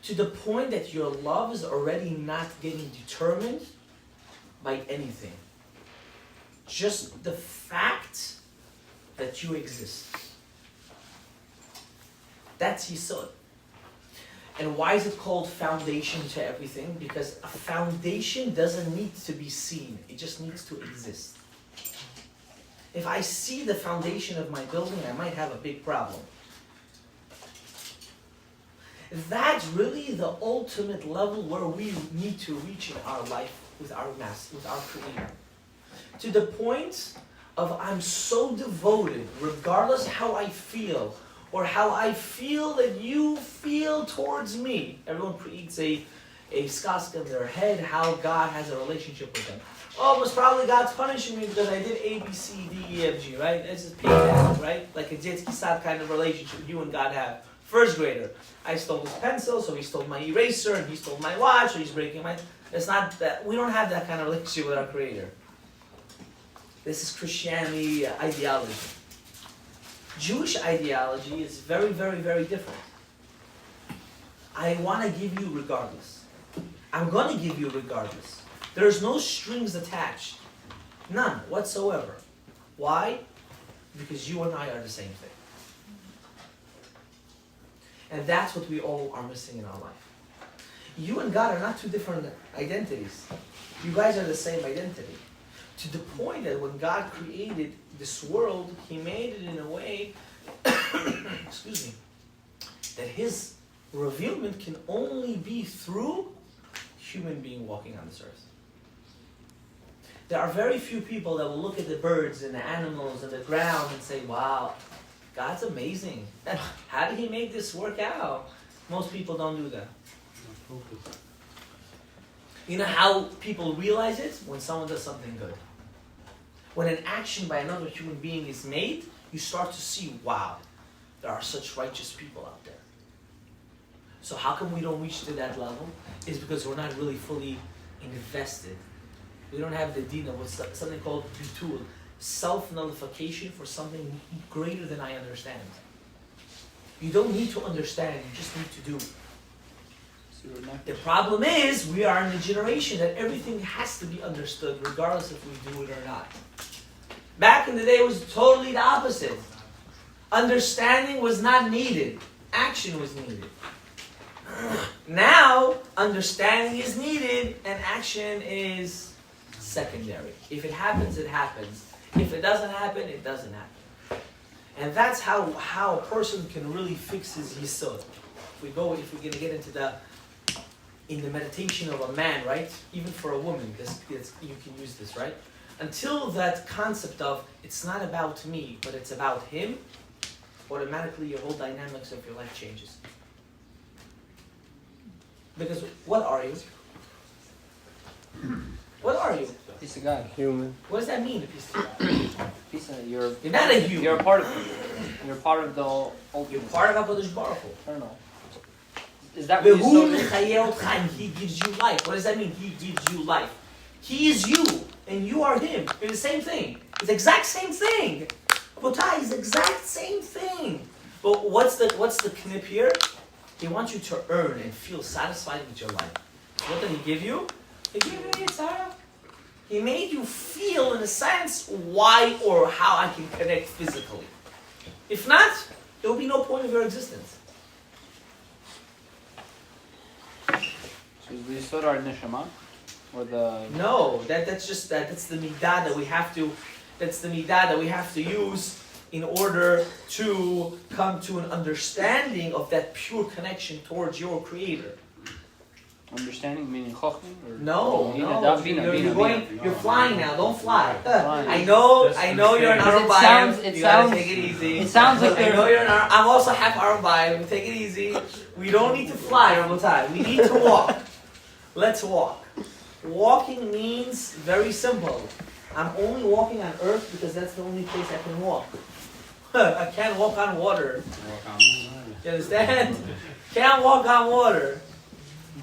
To the point that your love is already not getting determined by anything. Just the fact that you exist. That's Yisod. And why is it called foundation to everything? Because a foundation doesn't need to be seen. It just needs to exist. If I see the foundation of my building, I might have a big problem. That's really the ultimate level where we need to reach in our life with our Master, with our Creator. To the point of I'm so devoted, regardless how I feel, or how I feel that you feel towards me. Everyone creates a skaska in their head how God has a relationship with them. Oh, it was probably God's punishing me because I did A, B, C, D, E, F, G, right? This is payback, right? Like a Jet Sad kind of relationship you and God have. First grader, I stole his pencil, so he stole my eraser, and he stole my watch, so he's breaking my... It's not that... We don't have that kind of relationship with our Creator. This is Christianity ideology. Jewish ideology is very, very, very different. I want to give you regardless. I'm going to give you regardless. There's no strings attached. None whatsoever. Why? Because you and I are the same thing. And that's what we all are missing in our life. You and God are not two different identities. You guys are the same identity. To the point that when God created this world, He made it in a way, excuse me, that His revealment can only be through human being walking on this earth. There are very few people that will look at the birds and the animals and the ground and say, wow, God's amazing. How did He make this work out? Most people don't do that. You know how people realize it? When someone does something good. When an action by another human being is made, you start to see, wow, there are such righteous people out there. So how come we don't reach to that level? It's because we're not really fully invested. We don't have the deen of what's something called bitul, self-nullification for something greater than I understand. You don't need to understand, you just need to do. The problem is, we are in a generation that everything has to be understood, regardless if we do it or not. Back in the day, it was totally the opposite. Understanding was not needed. Action was needed. Now, understanding is needed, and action is secondary. If it happens, it happens. If it doesn't happen, it doesn't happen. And that's how a person can really fix his yisod. If we're going to get into in the meditation of a man, right? Even for a woman, you can use this, right? Until that concept of it's not about me, but it's about him, automatically your whole dynamics of your life changes. Because what are you? What are you? Piece of God. Human. What does that mean, a piece of God? You're not a human. You're a part of it. You're part of the ultimate. You're part of HaKadosh Baruch Hu. I don't know. Is that what you He gives you life. What does that mean? He gives you life. He is you, and you are him. It's the same thing. It's the exact same thing. Abotai is the exact same thing. But what's the knip here? He wants you to earn and feel satisfied with your life. What did he give you? He gave you Yitzhak. He made you feel, in a sense, why or how I can connect physically. If not, there will be no point of your existence. So is the Yisod our neshama? Or the... No, that's the midah that we have to. That's the midah that we have to use in order to come to an understanding of that pure connection towards your Creator. Understanding meaning chokhmah? No, Bina. you're flying now. Don't fly. Flying. I know you're an Arabayim. You gotta take it easy. It sounds like I know you're an I'm also half Arabayim. Take it easy. We don't need to fly, Rabotai. We need to walk. Let's walk. Walking means very simple. I'm only walking on earth because that's the only place I can walk. I can't walk on water. You understand? Can't walk on water.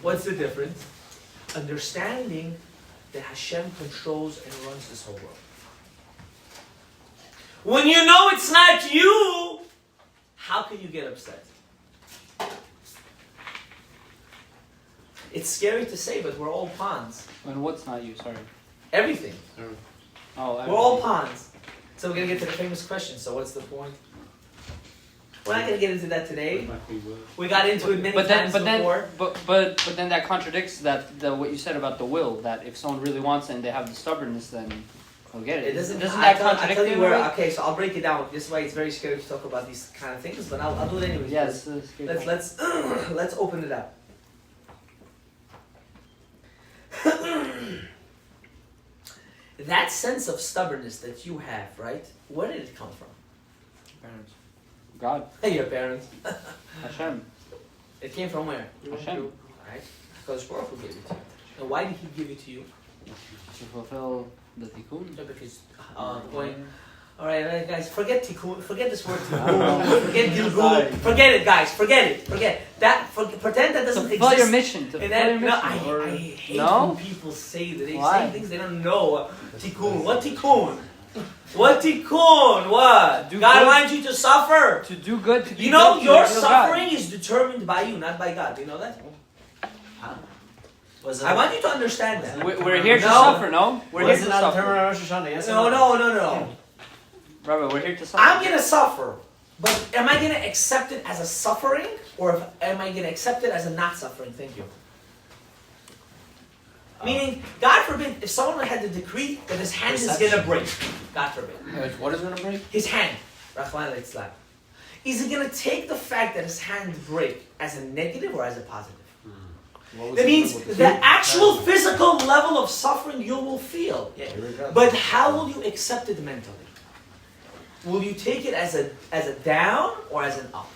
What's the difference? Understanding that Hashem controls and runs this whole world. When you know it's not you, how can you get upset? It's scary to say, but we're all pawns. And what's not you? Sorry. Everything. Oh, We're all pawns. So we're going to get to the famous question. So what's the point? We're not going to get into that today. We got into it many times before. But then that contradicts what you said about the will. That if someone really wants it and they have the stubbornness, then they'll get it. Doesn't that contradict you it? Okay, so I'll break it down. This way, it's very scary to talk about these kind of things, but I'll do it anyway. Yes. Let's open it up. That sense of stubbornness that you have, right? Where did it come from? Parents. God. Your parents. Hashem. It came from where? Hashem. Right? Because Baruch Hu gave it to you. And why did he give it to you? To fulfill the tikkun. No, because all right, guys, forget tikkun. Forget this word tikkun. Forget gilgul. Forget it, guys. Forget it. Pretend that doesn't To fulfill exist. your mission. To fulfill your mission. I hate when people say that. They say things they don't know. Tikkun. What tikkun? What tikkun? What? God wants you to suffer. To do good. To be You good, your to suffering is determined by you, not by God. Do you know that? Huh? I want you to understand that. We're here to suffer, no? We're here to suffer. Rosh Hashanah? Yes. No. Rabbi, we're here to suffer. I'm gonna suffer, but am I gonna accept it as a suffering? Or am I going to accept it as a not suffering? Thank you. Meaning, God forbid, if someone had the decree that his hand is going to break, God forbid. What is going to break? His hand, Rahman al-Islam. Is he going to take the fact that his hand break as a negative or as a positive? That means the actual physical level of suffering you will feel. But how will you accept it mentally? Will you take it as a down or as an up?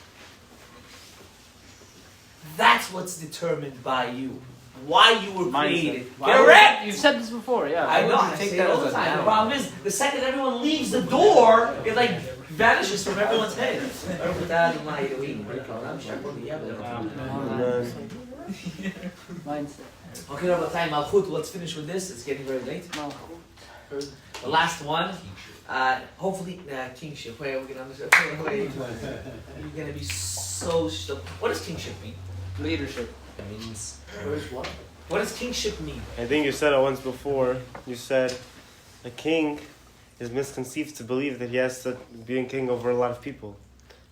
That's what's determined by you. Why you were created. Correct! You've said this before, yeah. I know, I say it all the time. The problem is, the second everyone leaves the door, it like vanishes from everyone's head. Mindset. Okay, Rabbatai, Malchut, let's finish with this. It's getting very late. The last one, hopefully, kingship. Wait, we're going to understand. Wait. You're going to be so stupid. What does kingship mean? Leadership. It means What? What does kingship mean? I think you said it once before. You said a king is misconceived to believe that he has to be a king over a lot of people.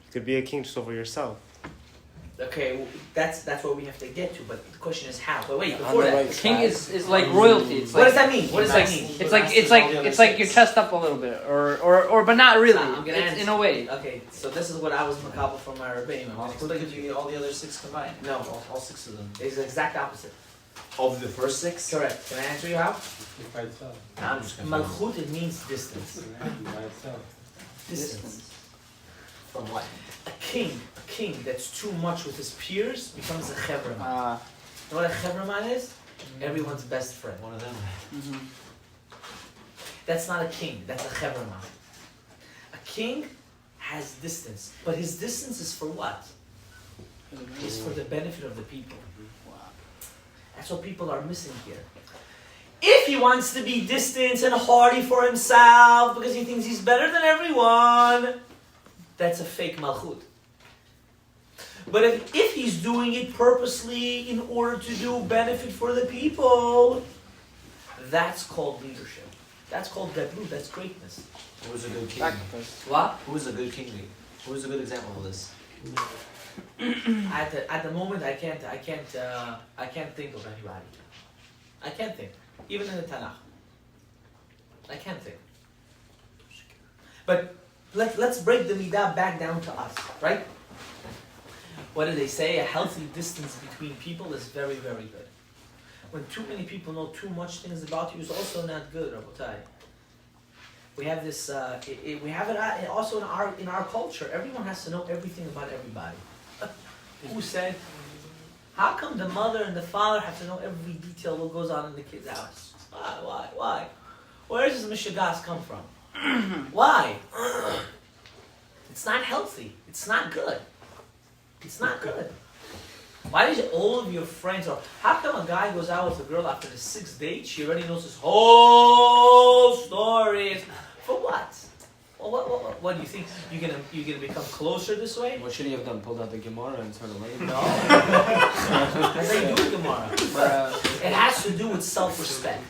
You could be a king just over yourself. Okay, well, that's what we have to get to, but the question is how. But wait, before that, King is like royalty. It's what like, does that mean? What does that mean? It's like you're chest up a little bit, or but not really. I'm gonna It's answer. in a way. Okay, so this is what I was makabel from my rebbeim. if you get all the other 6 combined. No, all 6 of them. it's the exact opposite. Of the first 6? Correct. Can I answer you how? I'm just gonna Malchut, it means distance. Distance. From what? A king that's too much with his peers becomes a chevraman. You know what a chevraman is? Everyone's best friend. One of them. That's not a king, that's a chevraman. A king has distance, but his distance is for what? It's for the benefit of the people. That's what people are missing here. If he wants to be distant and haughty for himself because he thinks he's better than everyone, that's a fake malchut. But if he's doing it purposely in order to do benefit for the people, that's called leadership. That's called gadlut, that's greatness. Who was a good king? What? Who was a good king? Who was a good example of this? At the moment, I can't think of anybody. I can't think, even in the Tanakh. I can't think. But let's break the midah back down to us, right? What do they say? A healthy distance between people is very, very good. When too many people know too much things about you is also not good, Rabotai. We have this. We have it also in our culture. Everyone has to know everything about everybody. Who said? How come the mother and the father have to know every detail what goes on in the kid's house? Why? Where does this mishigas come from? Why? It's not healthy. It's not good. It's not good. Why did all of your friends, or how come a guy goes out with a girl after the 6th date, she already knows his whole story? For what? Well, what do you think? You're gonna become closer this way? What should he have done? Pulled out the Gemara and started learning? No. That's how you do it, Gemara. It has to do with self-respect.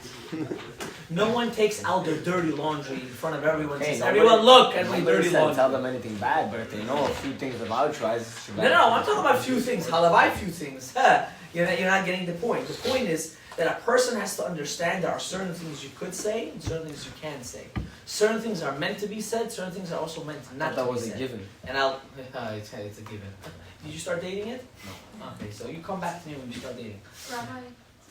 No one takes out their dirty laundry in front of everyone. Hey, Says, everyone look at my Nobody dirty said laundry. tell them anything bad, but if they know a few things about you, I should. No, I'm talking about a few things. Halavai, few things. You're not getting the point. The point is that a person has to understand there are certain things you could say and certain things you can say. Certain things are meant to be said. Certain things are also meant not to That be was said. a given. And it's a given. Did you start dating it? No. Okay, so you come back to me when you start dating. Rabbi,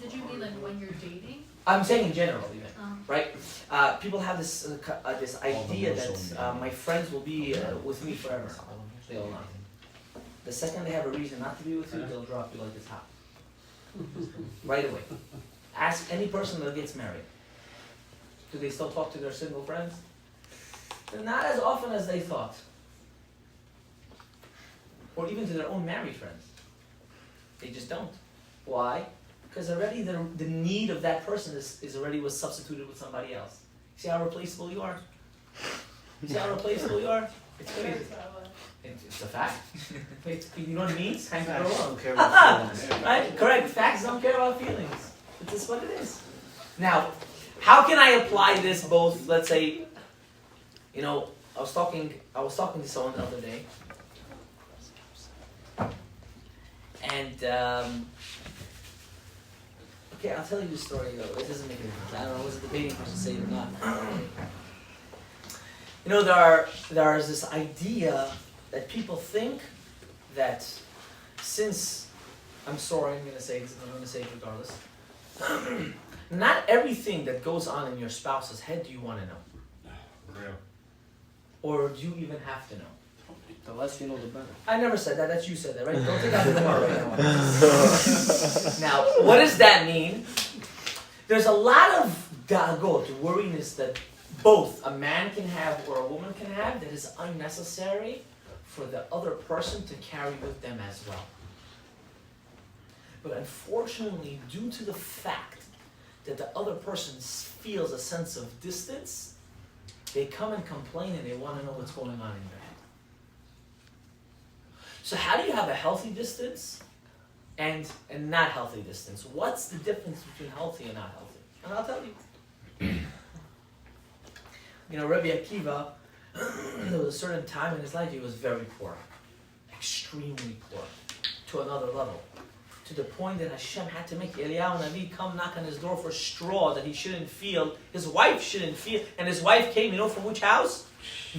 did you mean like when you're dating? I'm saying in general, even. Right? People have this idea that my friends will be with me forever. They all not. The second they have a reason not to be with you, they'll drop you like it's hot. Right away. Ask any person that gets married. Do they still talk to their single friends? Not as often as they thought. Or even to their own married friends. They just don't. Why? Because already the need of that person is already was substituted with somebody else. See how replaceable you are? See how replaceable you are? It's crazy. It's a fact. You know what it means? Time to grow up. Right? Correct. Facts don't care about feelings. It's just what it is. Now, how can I apply this both, let's say, I was talking to someone the other day. And okay, I'll tell you the story though. It doesn't make any difference. I don't know. I was debating if I should say it or not. You know, there is this idea that people think that since, I'm sorry, I'm going to say this, I'm going to say it regardless. Not everything that goes on in your spouse's head do you want to know. Real. Or do you even have to know? The less you know, the better. I never said that. That's you said that, right? Don't take out the bar right now. Now, what does that mean? There's a lot of dagot, worriness that both a man can have or a woman can have that is unnecessary for the other person to carry with them as well. But unfortunately, due to the fact that the other person feels a sense of distance, they come and complain and they want to know what's going on in their head. So how do you have a healthy distance and not healthy distance? What's the difference between healthy and not healthy? And I'll tell you. You know, Rabbi Akiva, there was a certain time in his life he was very poor. Extremely poor. To another level. To the point that Hashem had to make Eliyahu Navi come knock on his door for straw that he shouldn't feel, his wife shouldn't feel. And his wife came, you know from which house?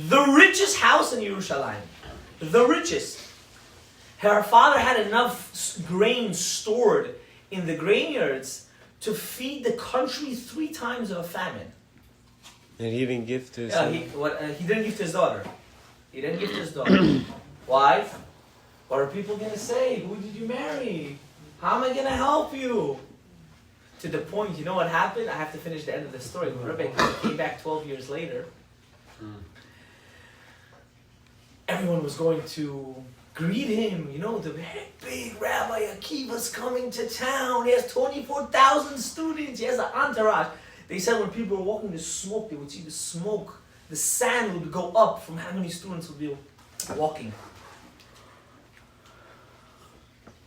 The richest house in Yerushalayim. The richest. Her father had enough grain stored in the grain yards to feed the country 3 times of a famine. And he didn't give to his He didn't give to his daughter. He didn't give to his daughter. Why? What are people going to say? Who did you marry? How am I going to help you? To the point, you know what happened? I have to finish the end of the story. When Rebecca came back 12 years later, everyone was going to greet him. You know, the big Rabbi Akiva's coming to town. He has 24,000 students. He has an entourage. They said when people were walking the smoke, they would see the smoke. The sand would go up from how many students would be walking.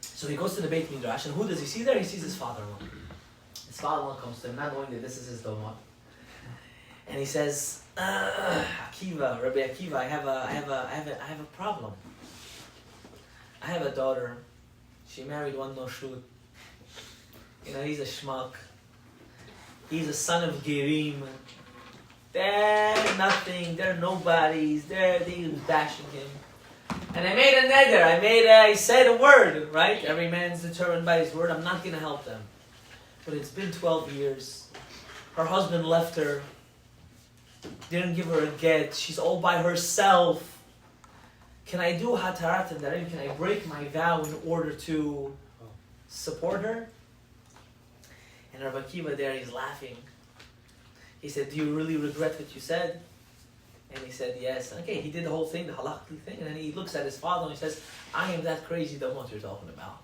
So he goes to the Beit Midrash, and who does he see there? He sees his father-in-law. His father-in-law comes to him, not knowing that this is his doma. And he says, Akiva, Rabbi Akiva, I have a problem. I have a daughter. She married one noshut. You know, he's a schmuck. He's a son of Gerim. They're nothing. They're nobodies. They was bashing him. And I made a neder. I said a word, right? Every man's determined by his word. I'm not going to help them. But it's been 12 years. Her husband left her. Didn't give her a get. She's all by herself. Can I do hatarat and darim? Can I break my vow in order to support her? And Rabbi Akiva there, he's laughing. He said, do you really regret what you said? And he said, yes. Okay, he did the whole thing, the halakhic thing, and then he looks at his father and he says, I am that crazy, the what you're talking about.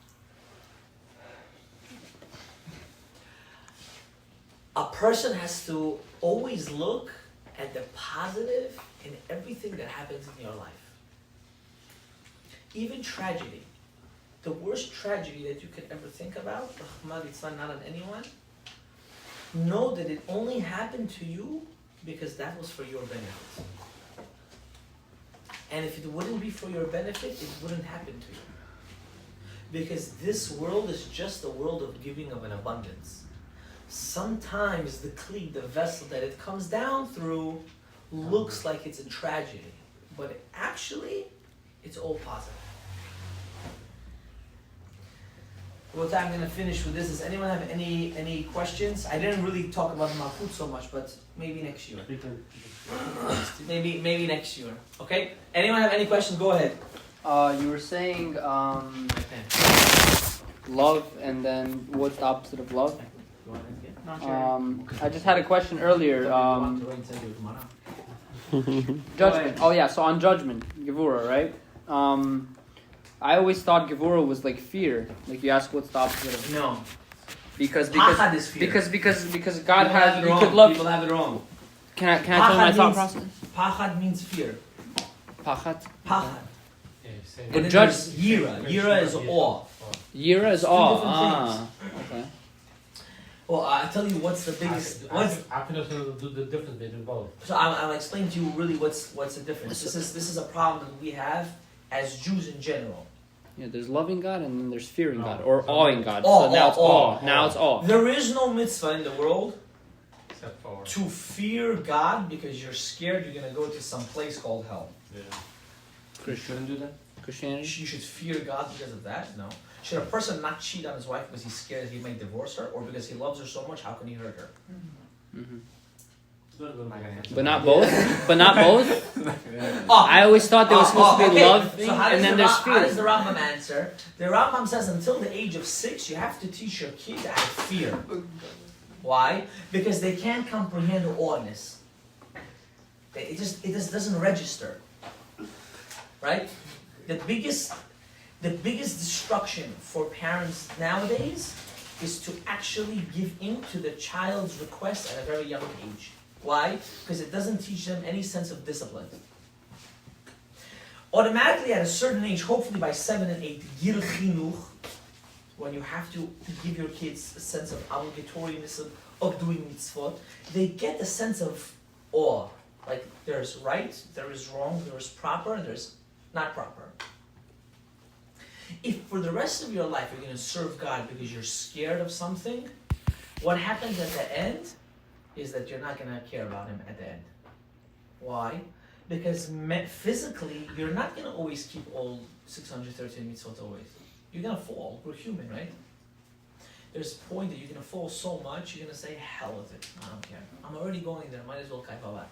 A person has to always look at the positive in everything that happens in your life. Even tragedy. The worst tragedy that you could ever think about, it's not on anyone, know that it only happened to you because that was for your benefit. And if it wouldn't be for your benefit, it wouldn't happen to you. Because this world is just a world of giving of an abundance. Sometimes the kli, the vessel that it comes down through, looks like it's a tragedy. But actually, it's all positive. Well, I'm going to finish with this. Does anyone have any questions? I didn't really talk about Malkut so much, but maybe next year. maybe next year. Okay? Anyone have any questions? Go ahead. You were saying love, and then what's the opposite of love? I just had a question earlier. Judgment. Oh yeah, so on judgment, Gevura, right? I always thought Gevura was like fear. Like you ask what's the opposite of No. Because Pachad is fear. because God People has have it you wrong. could love. People have it wrong. Can I tell you my Pachad thought means- process? Pachad means fear. Pachat. Pachad. Yeah, same. And then judge- there's yira. Yira is awe. Yira is Two all. different Okay. Well, I'll tell you what's the biggest. Happiness will do the difference between both. So I'll explain to you really what's the difference. This is a problem that we have as Jews in general. Yeah, there's loving God and then there's fearing No. God or awing God. Awe, so now it's awe. awe. Now it's awe. There is no mitzvah in the world Except for. to fear God because you're scared you're going to go to some place called hell. Yeah. You shouldn't do that. Christianity. You should fear God because of that? No. Should a person not cheat on his wife because he's scared he might divorce her, or because he loves her so much, how can he hurt her? Mm-hmm. I'm not gonna answer But that. not both. But not both. Oh, I always thought there was supposed to be okay. love, So how and does then the there's How does fear. the Rambam answer? The Rambam says until the age of 6, you have to teach your kids how to fear. Why? Because they can't comprehend awness. It just doesn't register. Right? The biggest destruction for parents nowadays is to actually give in to the child's request at a very young age. Why? Because it doesn't teach them any sense of discipline. Automatically at a certain age, hopefully by 7 and 8, gil chinuch, when you have to give your kids a sense of obligatoryness of doing mitzvot, they get a sense of awe. Like there's right, there is wrong, there is proper, and there's not proper. If for the rest of your life you're going to serve God because you're scared of something, what happens at the end is that you're not going to care about Him at the end. Why? Because physically, you're not going to always keep all 613 mitzvot always. You're going to fall. We're human, right? There's a point that you're going to fall so much, you're going to say, hell with it. I don't care. I'm already going there. Might as well kaifavat.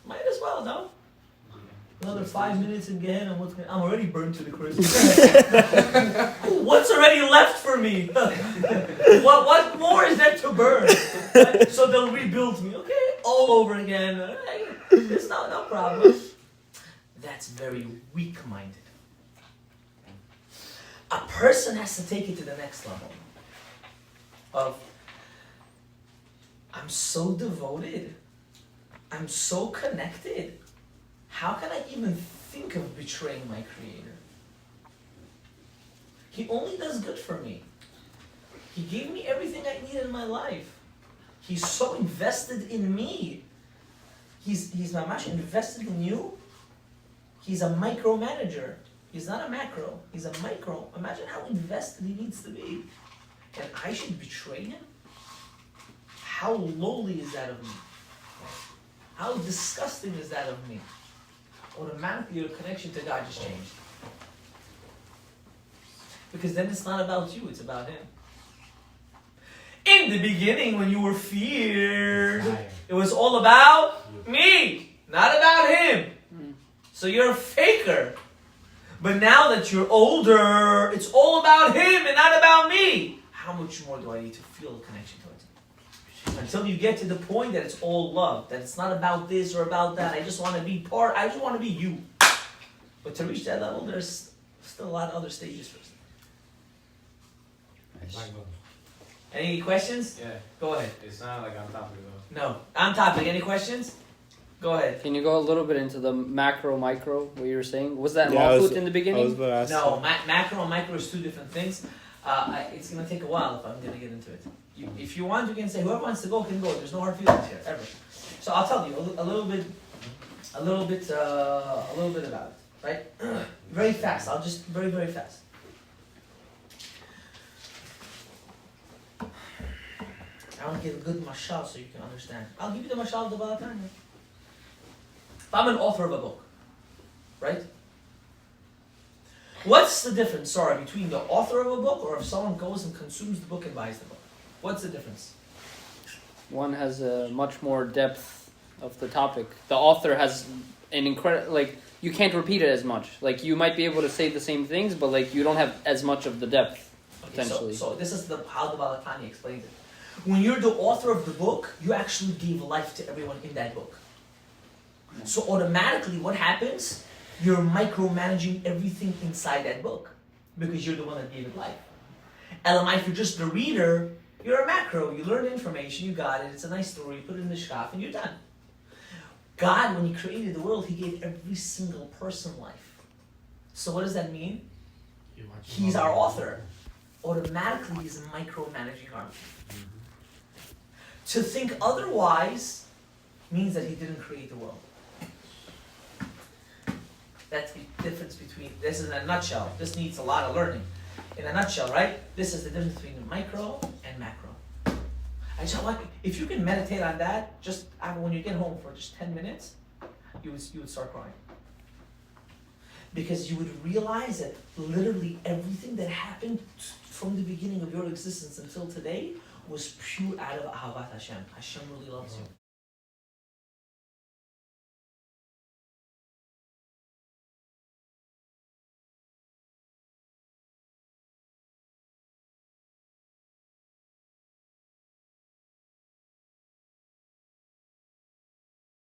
Might as well, no? Another 5 minutes in Gehenna, I'm already burned to the crisp. What's already left for me? what more is there to burn? So they'll rebuild me, okay? All over again. It's no problem. That's very weak-minded. A person has to take it to the next level. Of, I'm so devoted. I'm so connected. How can I even think of betraying my Creator? He only does good for me. He gave me everything I need in my life. He's so invested in me. He's mamash invested in you. He's a micromanager. He's not a macro. He's a micro. Imagine how invested he needs to be. And I should betray him? How lowly is that of me? How disgusting is that of me? Automatically your connection to God just changed. Because then it's not about you, it's about Him. In the beginning, when you were feared, it was all about me, not about Him. So you're a faker. But now that you're older, it's all about Him and not about me. How much more do I need to feel a connection towards Him? Until you get to the point that it's all love, that it's not about this or about that. I just want to be part, I just want to be you. But to reach that level, there's still a lot of other stages first. Any questions? Yeah, Go ahead. it's not like on topic though. No. On topic. Any questions? Go ahead. Can you go a little bit into the macro, micro, what you were saying? Was that Yeah, malchut in the I was beginning? about to ask No, you. macro and micro is two different things. It's going to take a while if I'm going to get into it. If you want, you can say, whoever wants to go can go. There's no hard feelings here, ever. So I'll tell you a little bit about it, right? Very fast. I'll just, very, very fast. I want to give a good mashal so you can understand. I'll give you the mashal of the Baal HaTanya. If I'm an author of a book, right? What's the difference, sorry, between the author of a book or if someone goes and consumes the book and buys the book? What's the difference? One has a much more depth of the topic. The author has an incredible, like, you can't repeat it as much. Like, you might be able to say the same things, but, like, you don't have as much of the depth, potentially. So this is how the Baal HaTanya explains it. When you're the author of the book, you actually gave life to everyone in that book. So automatically what happens? You're micromanaging everything inside that book because you're the one that gave it life. LMI, if you're just the reader, you're a macro. You learn information, you got it, it's a nice story, you put it in the shkaf, and you're done. God, when He created the world, He gave every single person life. So what does that mean? He's our author. Automatically, He's micromanaging our life. To think otherwise means that He didn't create the world. That's the difference between, this is in a nutshell, this needs a lot of learning. In a nutshell, right? This is the difference between micro and macro. I just want, if you can meditate on that, just when you get home for just 10 minutes, you would start crying. Because you would realize that literally everything that happened from the beginning of your existence until today was pure out of Ahavat Hashem. Hashem really loves you.